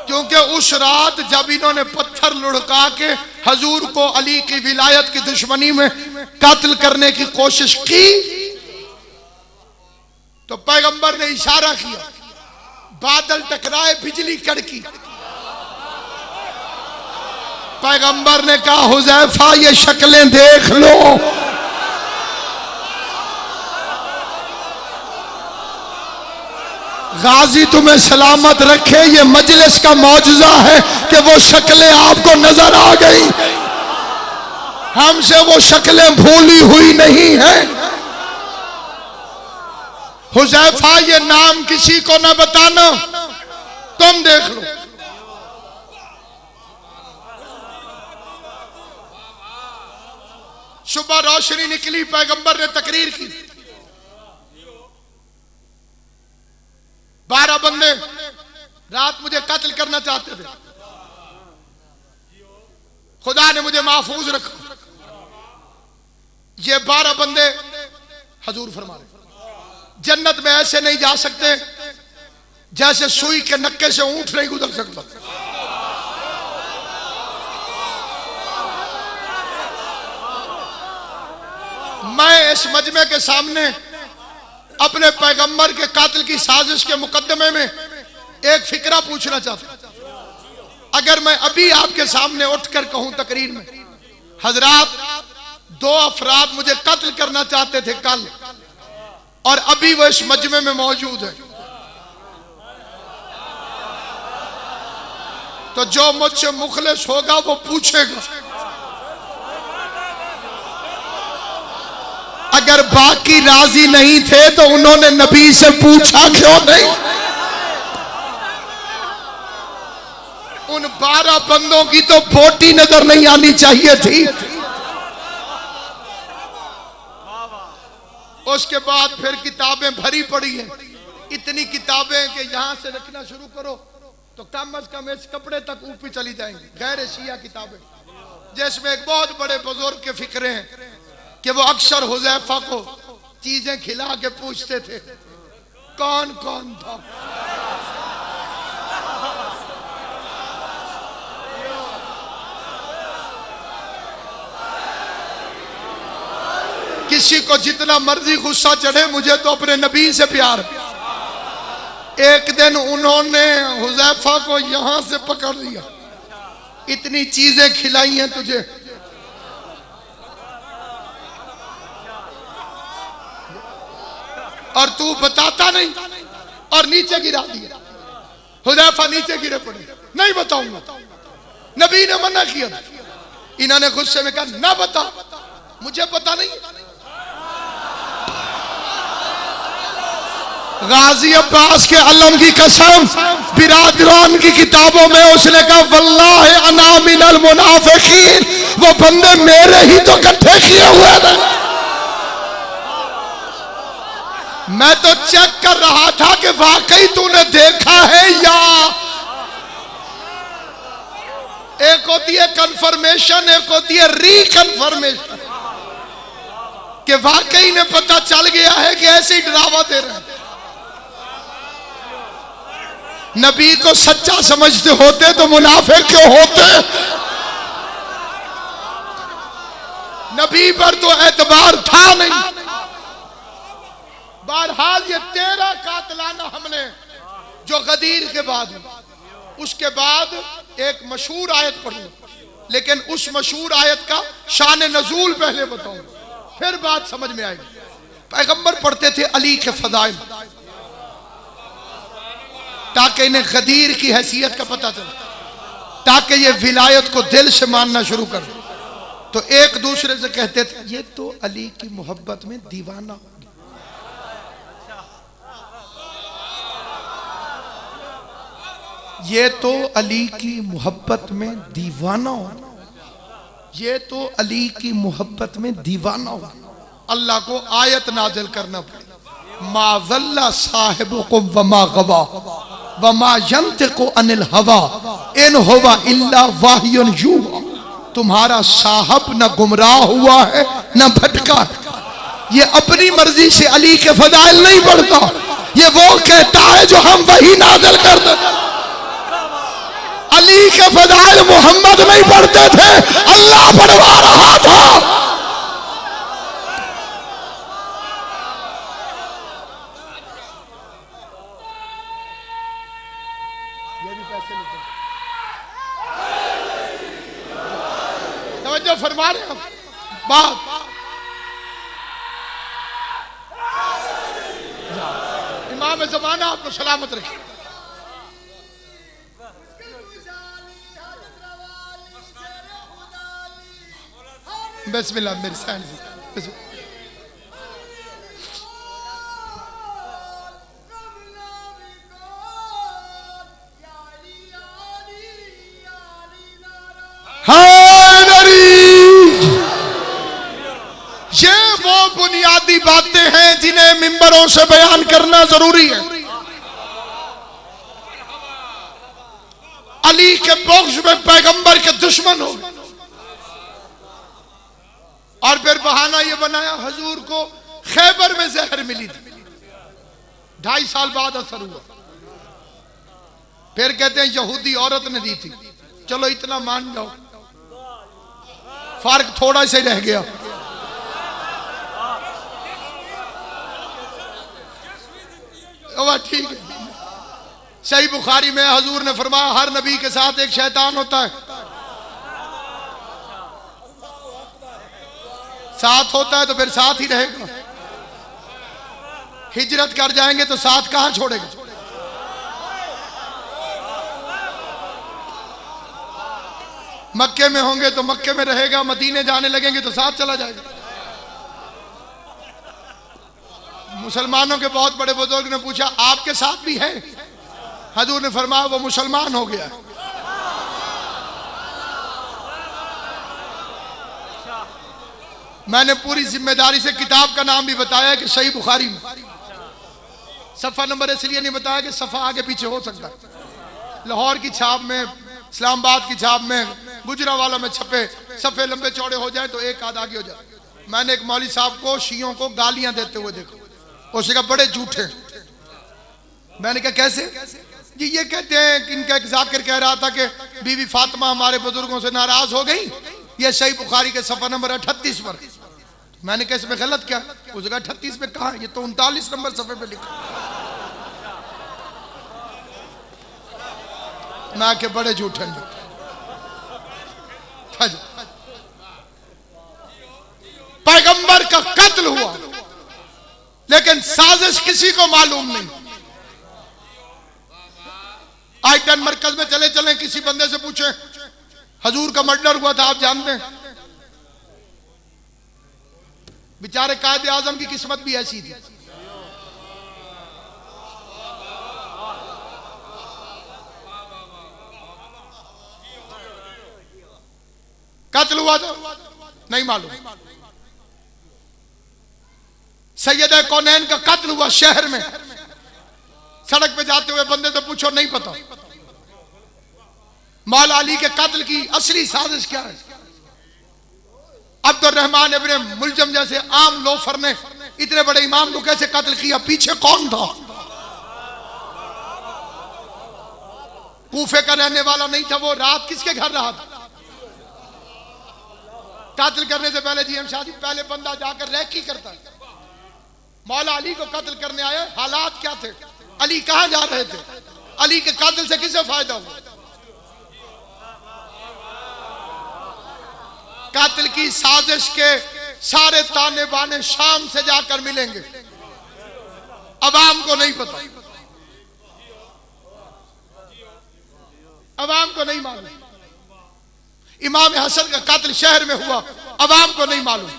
क्योंकि उस रात जब इन्होंने पत्थर लुढ़का के हजूर को अली की विलायत की दुश्मनी में कत्ल करने की कोशिश की तो पैगंबर ने इशारा किया, बादल टकराए, बिजली कड़की। पैगंबर ने कहा हुज़ैफा ये शक्लें देख लो। गाजी तुम्हें सलामत रखे। ये मजलिस का मौजज़ा है कि वो शक्लें आपको नजर आ गई। हमसे वो शक्लें भूली हुई नहीं है। हुज़ैफा ये नाम किसी को न बताना, तुम देख लो। सुबह रोशनी निकली, पैगंबर ने तकरीर की। 12 बंदे रात मुझे कत्ल करना चाहते थे, खुदा ने मुझे महफूज रखा। ये 12 बंदे हजूर फरमा रहे जन्नत में ऐसे नहीं जा सकते जैसे सुई के नक्के से ऊंट नहीं गुजर सकता। मैं इस मजमे के सामने अपने पैगंबर के कातिल की साजिश के मुकदमे में एक फिक्रा पूछना चाहता हूं। अगर मैं अभी आपके सामने उठकर कहूं तकरीर में, हजरात 2 अफराद मुझे कत्ल करना चाहते थे कल और अभी वो इस मजमे में मौजूद है, तो जो मुझसे मुखलिस होगा वो पूछेगा। अगर बाकी राजी नहीं थे तो उन्होंने नबी से पूछा क्यों नहीं? उन 12 बंदों की तो बोटी नजर नहीं आनी चाहिए थी। उसके बाद फिर किताबें भरी पड़ी हैं, इतनी किताबें कि यहां से रखना शुरू करो तो कम अज कम इस कपड़े तक ऊपर चली जाएंगी। गैर शिया किताबें जिसमें एक बहुत बड़े बुजुर्ग के फिक्रे हैं कि वो अक्सर हुज़ैफा को चीजें खिला के पूछते थे कौन कौन था। किसी को जितना मर्जी गुस्सा चढ़े, मुझे तो अपने नबी से प्यार है। एक दिन उन्होंने हुज़ैफा को यहां से पकड़ लिया, इतनी चीजें खिलाई हैं तुझे, और तू बताता नहीं, और नीचे गिरा दिया। हुज़ैफा नीचे गिरे पड़े, नहीं बताऊंगा, नबी ने मना किया। इन्होंने गुस्से में कहा ना बता, मुझे पता नहीं। गाजी अब्बास के अलम की कसम, बिरादरान की किताबों में उसने कहा वल्लाहि अना मिनल मुनाफिकीन, वो बंदे मेरे ही तो इकट्ठे किए हुए थे। मैं तो चेक कर रहा था कि वाकई तूने देखा है या। एक होती है कंफर्मेशन, एक होती है रिकंफर्मेशन, कि वाकई ने पता चल गया है कि ऐसे ही डरावा दे रहे हैं। नबी को सच्चा समझते होते तो मुनाफिक क्यों होते? नबी पर तो एतबार था नहीं। बहरहाल ये 13 कातलाना हमले जो गदीर के बाद हुआ, उसके बाद एक मशहूर आयत पढ़ूं, लेकिन उस मशहूर आयत का शान नजूल पहले बताऊं, फिर बात समझ में आएगी। पैगंबर पढ़ते थे अली के फदाइल, ताकि इन्हें गदीर की हैसियत का पता चले, ताकि ये विलायत को दिल से मानना शुरू कर। तो एक दूसरे से कहते थे ये तो अली की मोहब्बत में दीवाना हो गया, ये तो अली की मोहब्बत में दीवाना हो, ये तो अली की मोहब्बत में दीवाना हो। अल्लाह को आयत नाजिल करना पड़े, मा ज़ल्ला साहिबुकुम वमा गवा वमा यंतिकु अनिल हवा इन हुवा इल्ला वाह्युन युहा। तुम्हारा साहब न गुमराह हुआ है न भटका है। ये अपनी मर्जी से अली के फदाइल नहीं पढ़ता, ये वो कहता है जो हम वही नाजिल करते। अली के फदाइल मोहम्मद नहीं पढ़ते थे, अल्लाह पढ़वा रहा था। तवज्जो फरमा रहे हम बात। इमाम ज़माना आपको सलामत रखे। बिस्मिल्लाह मेरी सहन से। ये वो बुनियादी बातें हैं जिन्हें मिंबरों से बयान करना जरूरी है। अली के बख्श में पैगंबर के दुश्मन हो, और फिर बहाना ये बनाया हजूर को खैबर में जहर मिली थी, 2.5 साल बाद असर हुआ। फिर कहते हैं यहूदी औरत ने दी थी। चलो इतना मान जाओ, फर्क थोड़ा सा रह गया। ठीक है, सही बुखारी में हजूर ने फरमाया हर नबी के साथ एक शैतान होता है। साथ होता है तो फिर साथ ही रहेगा। हिजरत कर जाएंगे तो साथ कहां छोड़ेगा? मक्के में होंगे तो मक्के में रहेगा, मदीने जाने लगेंगे तो साथ चला जाएगा। मुसलमानों के बहुत बड़े बुजुर्ग ने पूछा आपके साथ भी है? हजूर ने फरमाया वो मुसलमान हो गया। मैंने पूरी जिम्मेदारी से किताब का नाम भी बताया कि सही बुखारी में। सफ़ा नंबर इसलिए नहीं बताया कि सफ़ा आगे पीछे हो सकता है। लाहौर की छाप में, इस्लामाबाद की छाप में, गुजरावाला में छपे सफ़े लंबे चौड़े हो जाए तो एक आध आगे हो जाए। मैंने एक मौलवी साहब को शियों को गालियां देते हुए देखा, उसने कहा बड़े झूठे। मैंने कहा कैसे? जी ये कहते हैं कि इनका एक जाकिर कह रहा था कि बीवी फातिमा हमारे बुजुर्गों से नाराज हो गई, ये सही बुखारी के सफ़ा नंबर 38 पर। मैंने कहा इसमें गलत क्या? उस जगह 38 में कहा, ये तो 39 नंबर सफ़े पे लिखा। मैं के बड़े झूठे लोग। पैगंबर का कत्ल हुआ, लेकिन साजिश किसी को मालूम नहीं। आइटन मरकज में चले चले किसी बंदे से पूछे हजूर का मर्डर हुआ था, आप जानते हैं। बेचारे कायदे आजम की किस्मत भी ऐसी थी। कत्ल हुआ तो नहीं मालूम। सैयद कौनैन का कत्ल हुआ शहर में, सड़क पे जाते हुए बंदे से पूछो नहीं पता। मौला अली के कत्ल की असली साजिश क्या है? अब्दुर्रहमान इब्न मुलजम जैसे आम लोफर ने इतने बड़े इमाम को कैसे कत्ल किया? पीछे कौन था? कूफे का रहने वाला नहीं था, वो रात किसके घर रहा था? कत्ल करने से पहले जीएम शाह जी, पहले बंदा जाकर रैकी करता है। मौला अली को कत्ल करने आए, हालात क्या थे? अली कहां जा रहे थे? अली के कत्ल से किसे फायदा हुआ? कत्ल की साजिश के सारे ताने बाने शाम से जाकर मिलेंगे, अवाम को नहीं पता, अवाम को नहीं मालूम। इमाम हसन का कत्ल शहर में हुआ, अवाम को नहीं मालूम।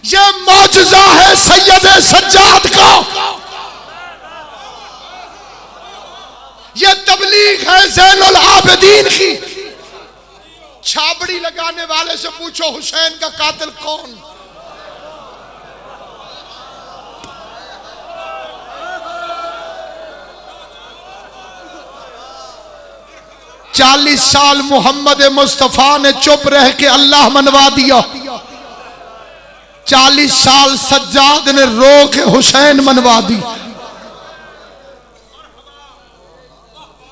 यह मौजज़ा है सैयद सज्जाद का, यह तबलीग है ज़ैनुल आबिदीन की। छाबड़ी लगाने वाले से पूछो हुसैन का कातिल कौन? चालीस साल मोहम्मद मुस्तफा ने चुप रह के अल्लाह मनवा दिया। 40 साल सज्जाद ने रो के हुसैन मनवा दी।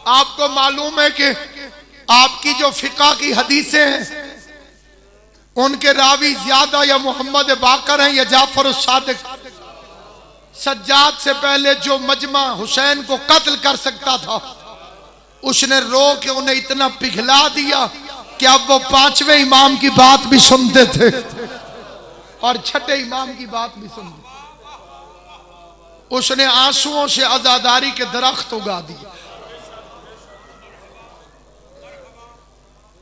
आपको मालूम है कि आपकी जो फिका की हदीसें हैं उनके रावी ज्यादा या मोहम्मद बाकर हैं या जाफर सादिक। सज्जाद से पहले जो मजमा हुसैन को कत्ल कर सकता था, उसने रो के उन्हें इतना पिघला दिया कि अब वो 5वें इमाम की बात भी सुनते थे और 6ठे इमाम की बात भी सुनते। उसने आंसुओं से आजादारी के दरख्त उगा दिए।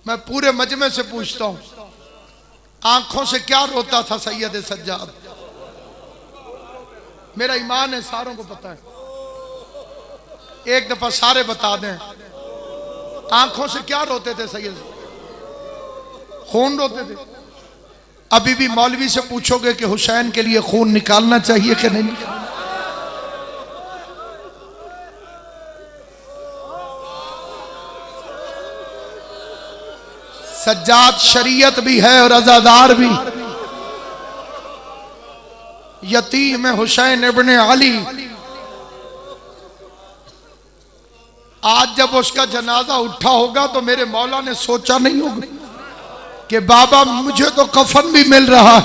मैं पूरे मजमे से पूछता हूं, आंखों से क्या रोता था सैयद सज्जाद? मेरा ईमान है, सारों को पता है। एक दफा सारे बता दें, आंखों से क्या रोते थे सैयद? खून रोते थे। अभी भी मौलवी से पूछोगे कि हुसैन के लिए खून निकालना चाहिए कि नहीं? सज्जाद शरीयत भी है और अज़ादार भी। यतीम है हुसैन इब्ने अली। आज जब उसका जनाजा उठा होगा तो मेरे मौला ने सोचा नहीं होगा कि बाबा मुझे तो कफन भी मिल रहा है,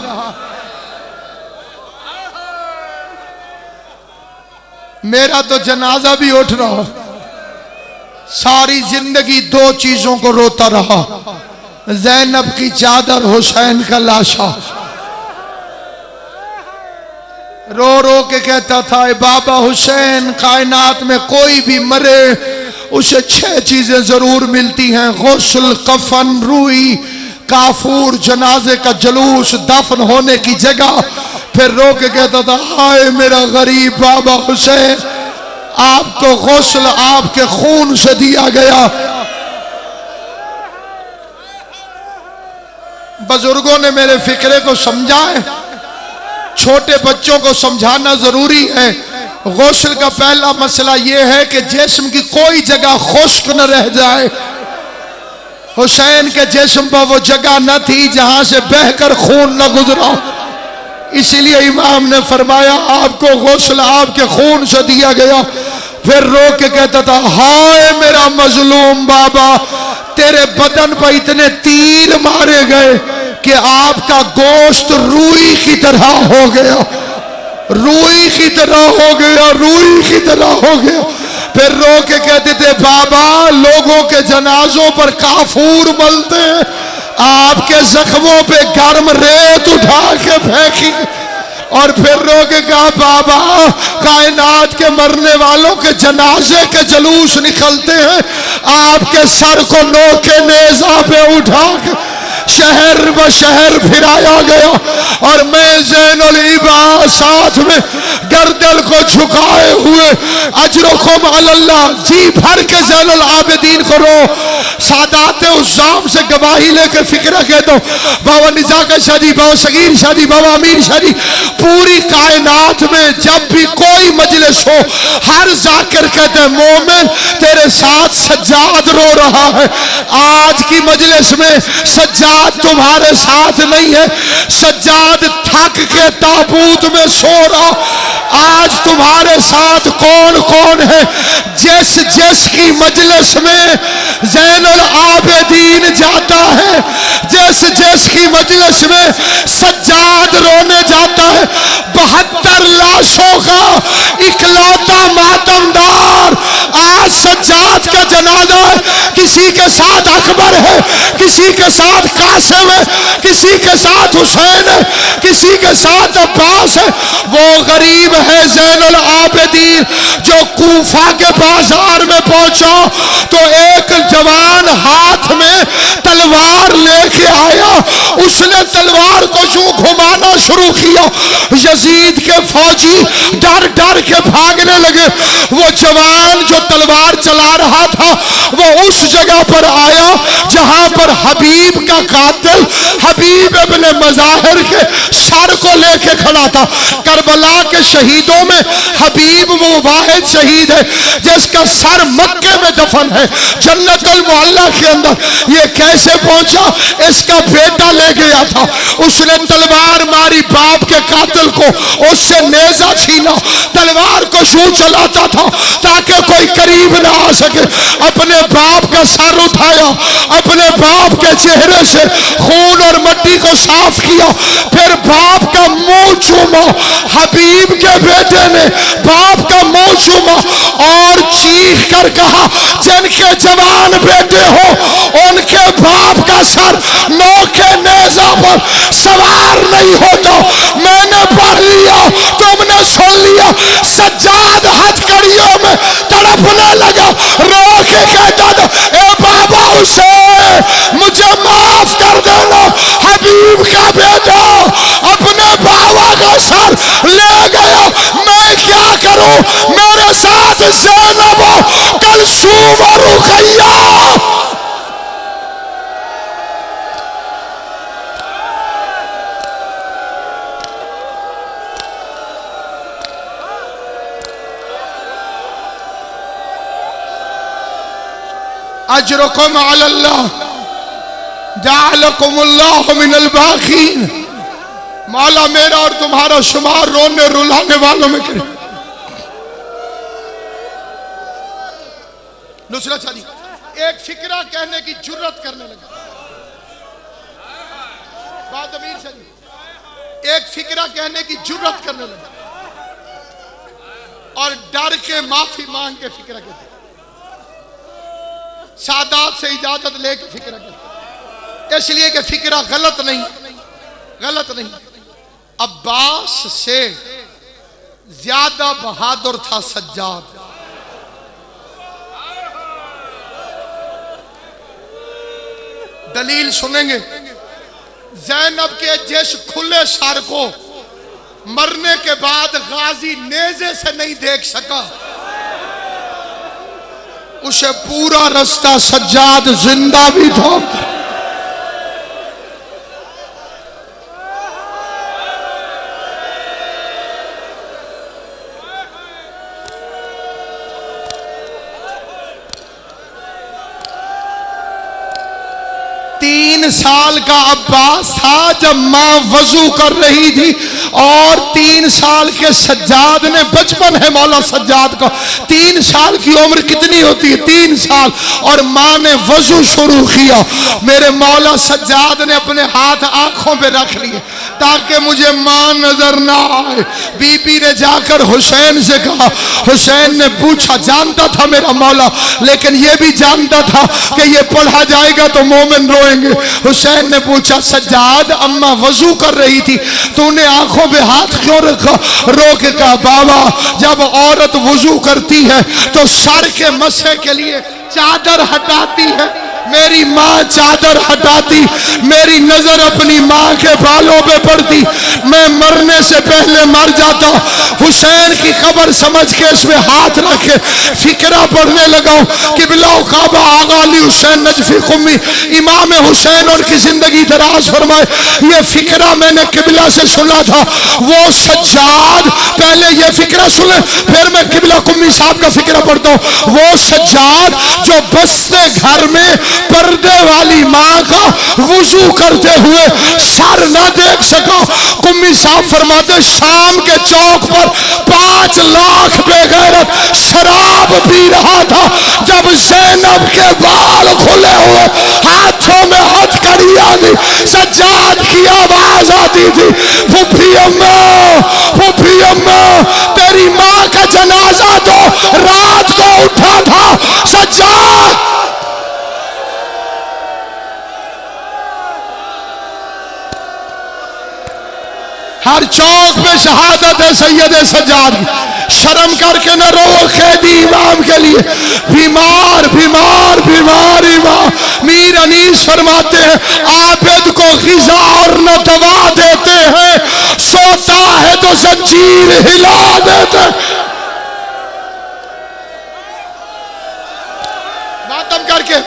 मेरा तो जनाजा भी उठ रहा। सारी जिंदगी 2 चीजों को रोता रहा, ज़ैनब की चादर, हुसैन का लाशा। रो रो के कहता था, बाबा हुसैन, कायनात में कोई भी मरे उसे 6 चीजें जरूर मिलती हैं, गुस्ल, कफन, रूई, काफूर, जनाजे का जुलूस, दफन होने की जगह। फिर रो के कहता था, हाय मेरा गरीब बाबा हुसैन, आपको गुस्ल आपके खून से दिया गया। बुजुर्गों ने मेरे फिक्रे को समझा है, छोटे बच्चों को समझाना जरूरी है। गुस्ल का पहला मसला यह है कि जिस्म की कोई जगह खुश्क न रह जाए। हुसैन के जिस्म पर वो जगह न थी जहां से बहकर खून न गुजरा, इसीलिए इमाम ने फरमाया आपको गुस्ल आपके खून से दिया गया। फिर रो के कहता था, हाय मेरा मजलूम बाबा, तेरे बदन पर इतने तीर मारे गए कि आपका गोश्त रूई की तरह हो गया, रूई की तरह हो गया, रूई की तरह हो गया। फिर रो के कहते थे, बाबा लोगों के जनाजों पर काफूर मलते हैं, आपके जख्मों पे गर्म रेत उठा के फेंकी। और फिर रो के कहा बाबा कायनात के मरने वालों के जनाजे के जुलूस निकलते हैं, आपके सर को नोके नेजा पे उठा के शहर व शहर फिराया गया और मैं ज़ैनुल इबाद साथ में गर्दन को झुकाए हुए अजरुकुम अल्लाह जी भर के ज़ैनुल आबिदीन को रो सादात उज़्ज़ाम से गवाही लेकर फिक्र कह दो बाबा निज़ाकत शाह जी, बाबा सगीर शाह जी, बाबा अमीर शाह जी, पूरी कायनात में जब भी कोई मजलिस हो हर जाकिर कहते हैं मोमिन तेरे साथ सज्जाद रो रहा है। आज की मजलिस में सज्जाद तुम्हारे साथ नहीं है, सज्जाद थक के ताबूत में सो रहा। आज तुम्हारे साथ कौन कौन है? जिस जिस की मजलिस में ज़ैनुल आबिदीन जाता है, जिस जिस की मजलिस में सज्जाद रोने जाता है, 72 लाशों का इकलौता मातमदार आज सज्जाद का जनाजा है। किसी के साथ अकबर है, किसी के साथ कासिम है, किसी के साथ हुसैन है, किसी के साथ अब्बास है। वो गरीब है ज़ैनुल आबिदीन जो कूफा के बाजार में पहुंचा तो एक जवान हाथ में तलवार लेके आया, उसने तलवार को यूं घुमाना शुरू किया। यजीद के फौजी डर डर के भागने लगे। वो जवान जो तलवार चला रहा था वो उस जगह पर आया जहां पर हबीब का कातिल हबीब इब्न मज़ाहिर के सर को लेके खड़ा था। करबला के शहीदों में हबीब वो वाहिद शहीद है जिसका सर मक्के में दफन है, जन्नतुल मुअल्ला के अंदर। ये कैसे पहुंचा? इसका बेटा ले गया था, उसने तलवार मारी बाप के कातिल को, उससे नेजा छीना, तलवार को शू चलाता था ताकि कोई करीब ना आ सके। अपने बाप का सर उठाया, अपने बाप के चेहरे से खून और मिट्टी को साफ किया, फिर बाप का मुंह चूमा। हबीब के बेटे ने बाप का मुंह चूमा और चीख कर कहा जिनके जवान बेटे हो उनके बाप का सर नोके नेजा पर सवार नहीं होता। मैंने पढ़ लिया, तुमने सुन लिया। सज्जाद हथकड़ियों में तड़पने लगा, रो के कहता था ए बाबा हुसैन मुझे माफ कर देना। हबीब का बेटा अपने बाबा का सर ले गया, मैं क्या करूं? मेरे साथ ज़ैनब कलसूम और रुकैया। अजरुकुम अल्लाह जाअलकुमुल्लाहु मिनल बाक़ीन। मौला मेरा और तुम्हारा शुमार रोने रुलाने वालों में करे। नुसरत शादी एक फिक्रा कहने की जुर्रत करने लगा। बाद अमीर शादी एक फिक्रा कहने की जुर्रत करने लगा और डर के माफी मांग के फिक्रा कहते, सादात से इजाजत लेके फिक्रा कहते, इसलिए कि फिक्रा गलत नहीं, गलत नहीं। अब्बास से ज्यादा बहादुर था सज्जाद। दलील सुनेंगे। ज़ैनब के जिस खुले सर को मरने के बाद गाजी नेज़े से नहीं देख सका, उसे पूरा रास्ता सज्जाद जिंदा भी था। तीन साल का अब्बास था जब माँ वजू कर रही थी और 3 साल के सज्जाद ने, बचपन है मौला सज्जाद का, 3 साल की उम्र कितनी होती है? 3 साल। और माँ ने वजू शुरू किया, मेरे मौला सज्जाद ने अपने हाथ आंखों पे रख लिए, ताकि मुझे मां नजर ना आए। बीबी ने जाकर हुसैन से कहा। हुसैन ने पूछा, जानता था मेरा मौला, लेकिन यह भी जानता था कि ये पढ़ा जाएगा तो मोमिन रोएंगे। हुसैन ने पूछा, सज्जाद अम्मा वजू कर रही थी, तूने आंखों पे हाथ क्यों रखा? रो के कहा, बाबा जब औरत वजू करती है तो सर के मस्से के लिए चादर हटाती है। मेरी माँ चादर हटाती, मेरी नजर अपनी माँ के बालों पे पड़ती, मैं मरने से पहले मर जाता। हुसैन की खबर समझ के इसमें हाथ रखे फिक्रा पढ़ने लगा। किबला काबा आगा अली हुसैन नजफी कुम्मी इमाम हुसैन उनकी जिंदगी दराज फरमाए। ये फिक्रा मैंने किबला से सुना था। वो सज्जाद, पहले ये फिक्रा सुने फिर मैं किबला कुम्मी साहब का फिक्रा पढ़ता हूँ। वो सज्जाद जो बस्ते घर में पर्दे वाली माँ का वुजू करते हुए सर ना देख सका। कुम्मी साहब फरमाते, शाम के चौक पर 5 लाख बेगैरत शराब पी रहा था जब ज़ैनब के बाल खुले हुए, हाथों में हथकड़ियां थी, सज्जाद की आवाज आती थी, फुफी अम्मा, फुफी अम्मा, तेरी माँ का जनाजा तो रात को उठा था। सज्जाद हर चौक में शहादत है सैयद सज्जाद की। शर्म करके न रो कैदी इमाम के लिए। बीमार बीमार बीमार इमाम। मीर अनीस फरमाते हैं, आबिद को ग़िज़ा और न दवा देते हैं, सोता है तो जंजीर हिला देते हैं।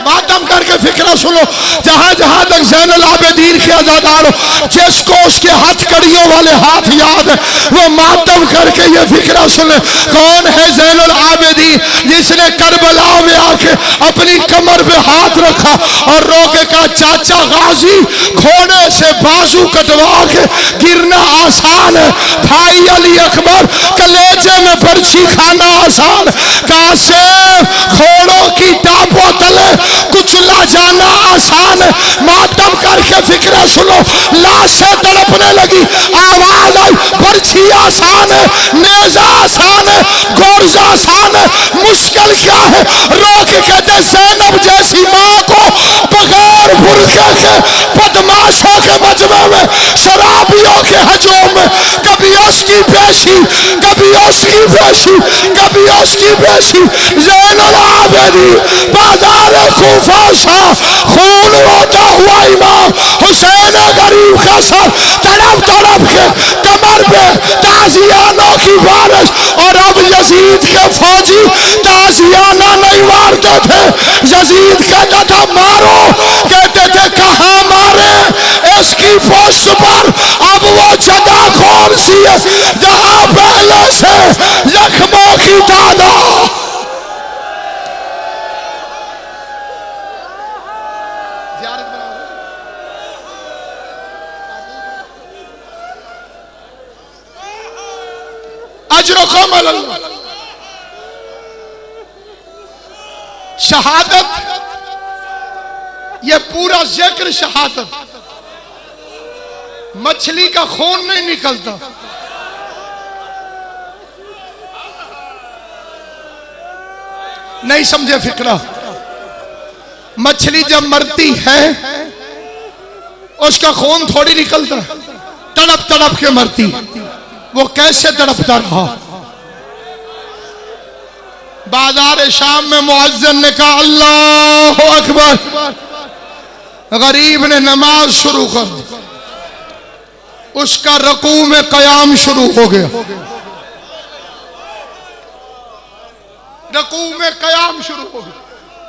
मातम करके फिक्रा सुनो। जहां जहां तक ज़ैनुल आबिदीन के अज़ादार हो, जिसको उसके हथकड़ियों वाले हाथ याद है वो मातम करके ये फिक्रा सुने। कौन है ज़ैनुल आबिदीन जिसने करबला में आके अपनी कमर पे हाथ रखा और रो के कहा, चाचा गाजी घोड़े से बाजू कटवा के गिरना आसान है, भाई अली अकबर कलेजे में बर्छी खाना आसान, कासिम घोड़ों की टापों तले कुचला जाना आसान है। मातम करके फिक्र सुनो। लाशें तड़पने लगी, आवाज आई, बर्छी आसान है, नेजा आसान है, गोरजा आसान है, मुश्किल क्या है? रोक कहते ज़ैनब जैसी माँ को बगैर बुर्के के बदमाशों के मजमे में, शराबियों के हजूम में, कभी उसकी पेशी, कभी उसकी पेशी, कभी उसकी पेशी। ज़ैनुल आबिदीन बाजार कूफा सा खून होता हुआ इमाम हुसैन गरीब का सर तड़प तड़प के कमर पे ताजियानों की बारिश। और अब यजीद के फौजी ताजियाना नहीं मारते थे, यजीद कहता था मारो, कहते थे कहाँ मारे, इसकी पोस्ट पर। अब वो जगह कौन सी है जहां पहले से जख्मों की तादाद। शहादत, ये पूरा जिक्र शहादत। मछली का खून नहीं निकलता, नहीं समझे फिक्रा। मछली जब मरती है उसका खून थोड़ी निकलता, तड़प तड़प के मरती। वो कैसे तड़पता रहा? बाजार शाम में मुअज्जिन ने कहा अल्लाह अकबर, गरीब ने नमाज शुरू कर दी, उसका रकू में कयाम शुरू हो गया, रकू में कयाम शुरू हो गया।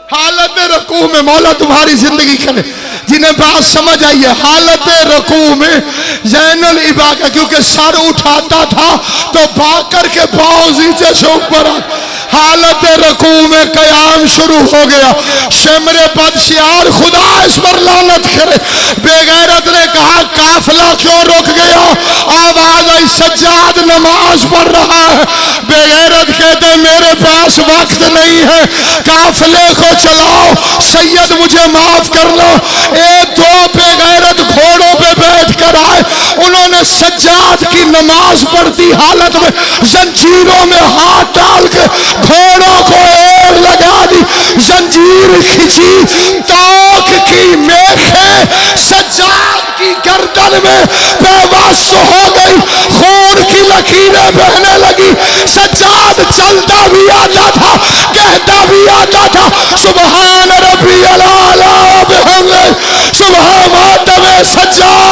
हालत रकू में मौला तुम्हारी जिंदगी करे। जिन्हें बात समझ आई है, हालत रकू में ज़ैनुल इबाका, क्योंकि सर उठाता था तो भाकर के पांव नीचे से ऊपर आ, हालत रकू में कयाम शुरू हो गया। शेमरे बदशियार खुदा इस पर लानत करे। बेगैरत ने कहा काफिला क्यों रुक गया? आवाज आई सज्जाद नमाज पढ़ रहा है। बेगैरत कहते मेरे पास वक्त नहीं है, काफिले को चलाओ, सैयद मुझे माफ कर लो। एक दो बेगैरत घोड़ों पे बैठ कर आए, उन्होंने सज्जाद की नमाज पढ़ती हालत में जंजीरों में हाथ डाल के घोड़ों को एड़ लगा दी, जंजीर खींची, तोक की मेखें सज्जाद की गर्दन में बेबस हो गई, खून की लकीरें बहने लगी। सज्जाद चलता भी आता था, कहता भी आता था सुभान रब्बियल आला बिहम्दिही, सुभान मातम सज्जाद।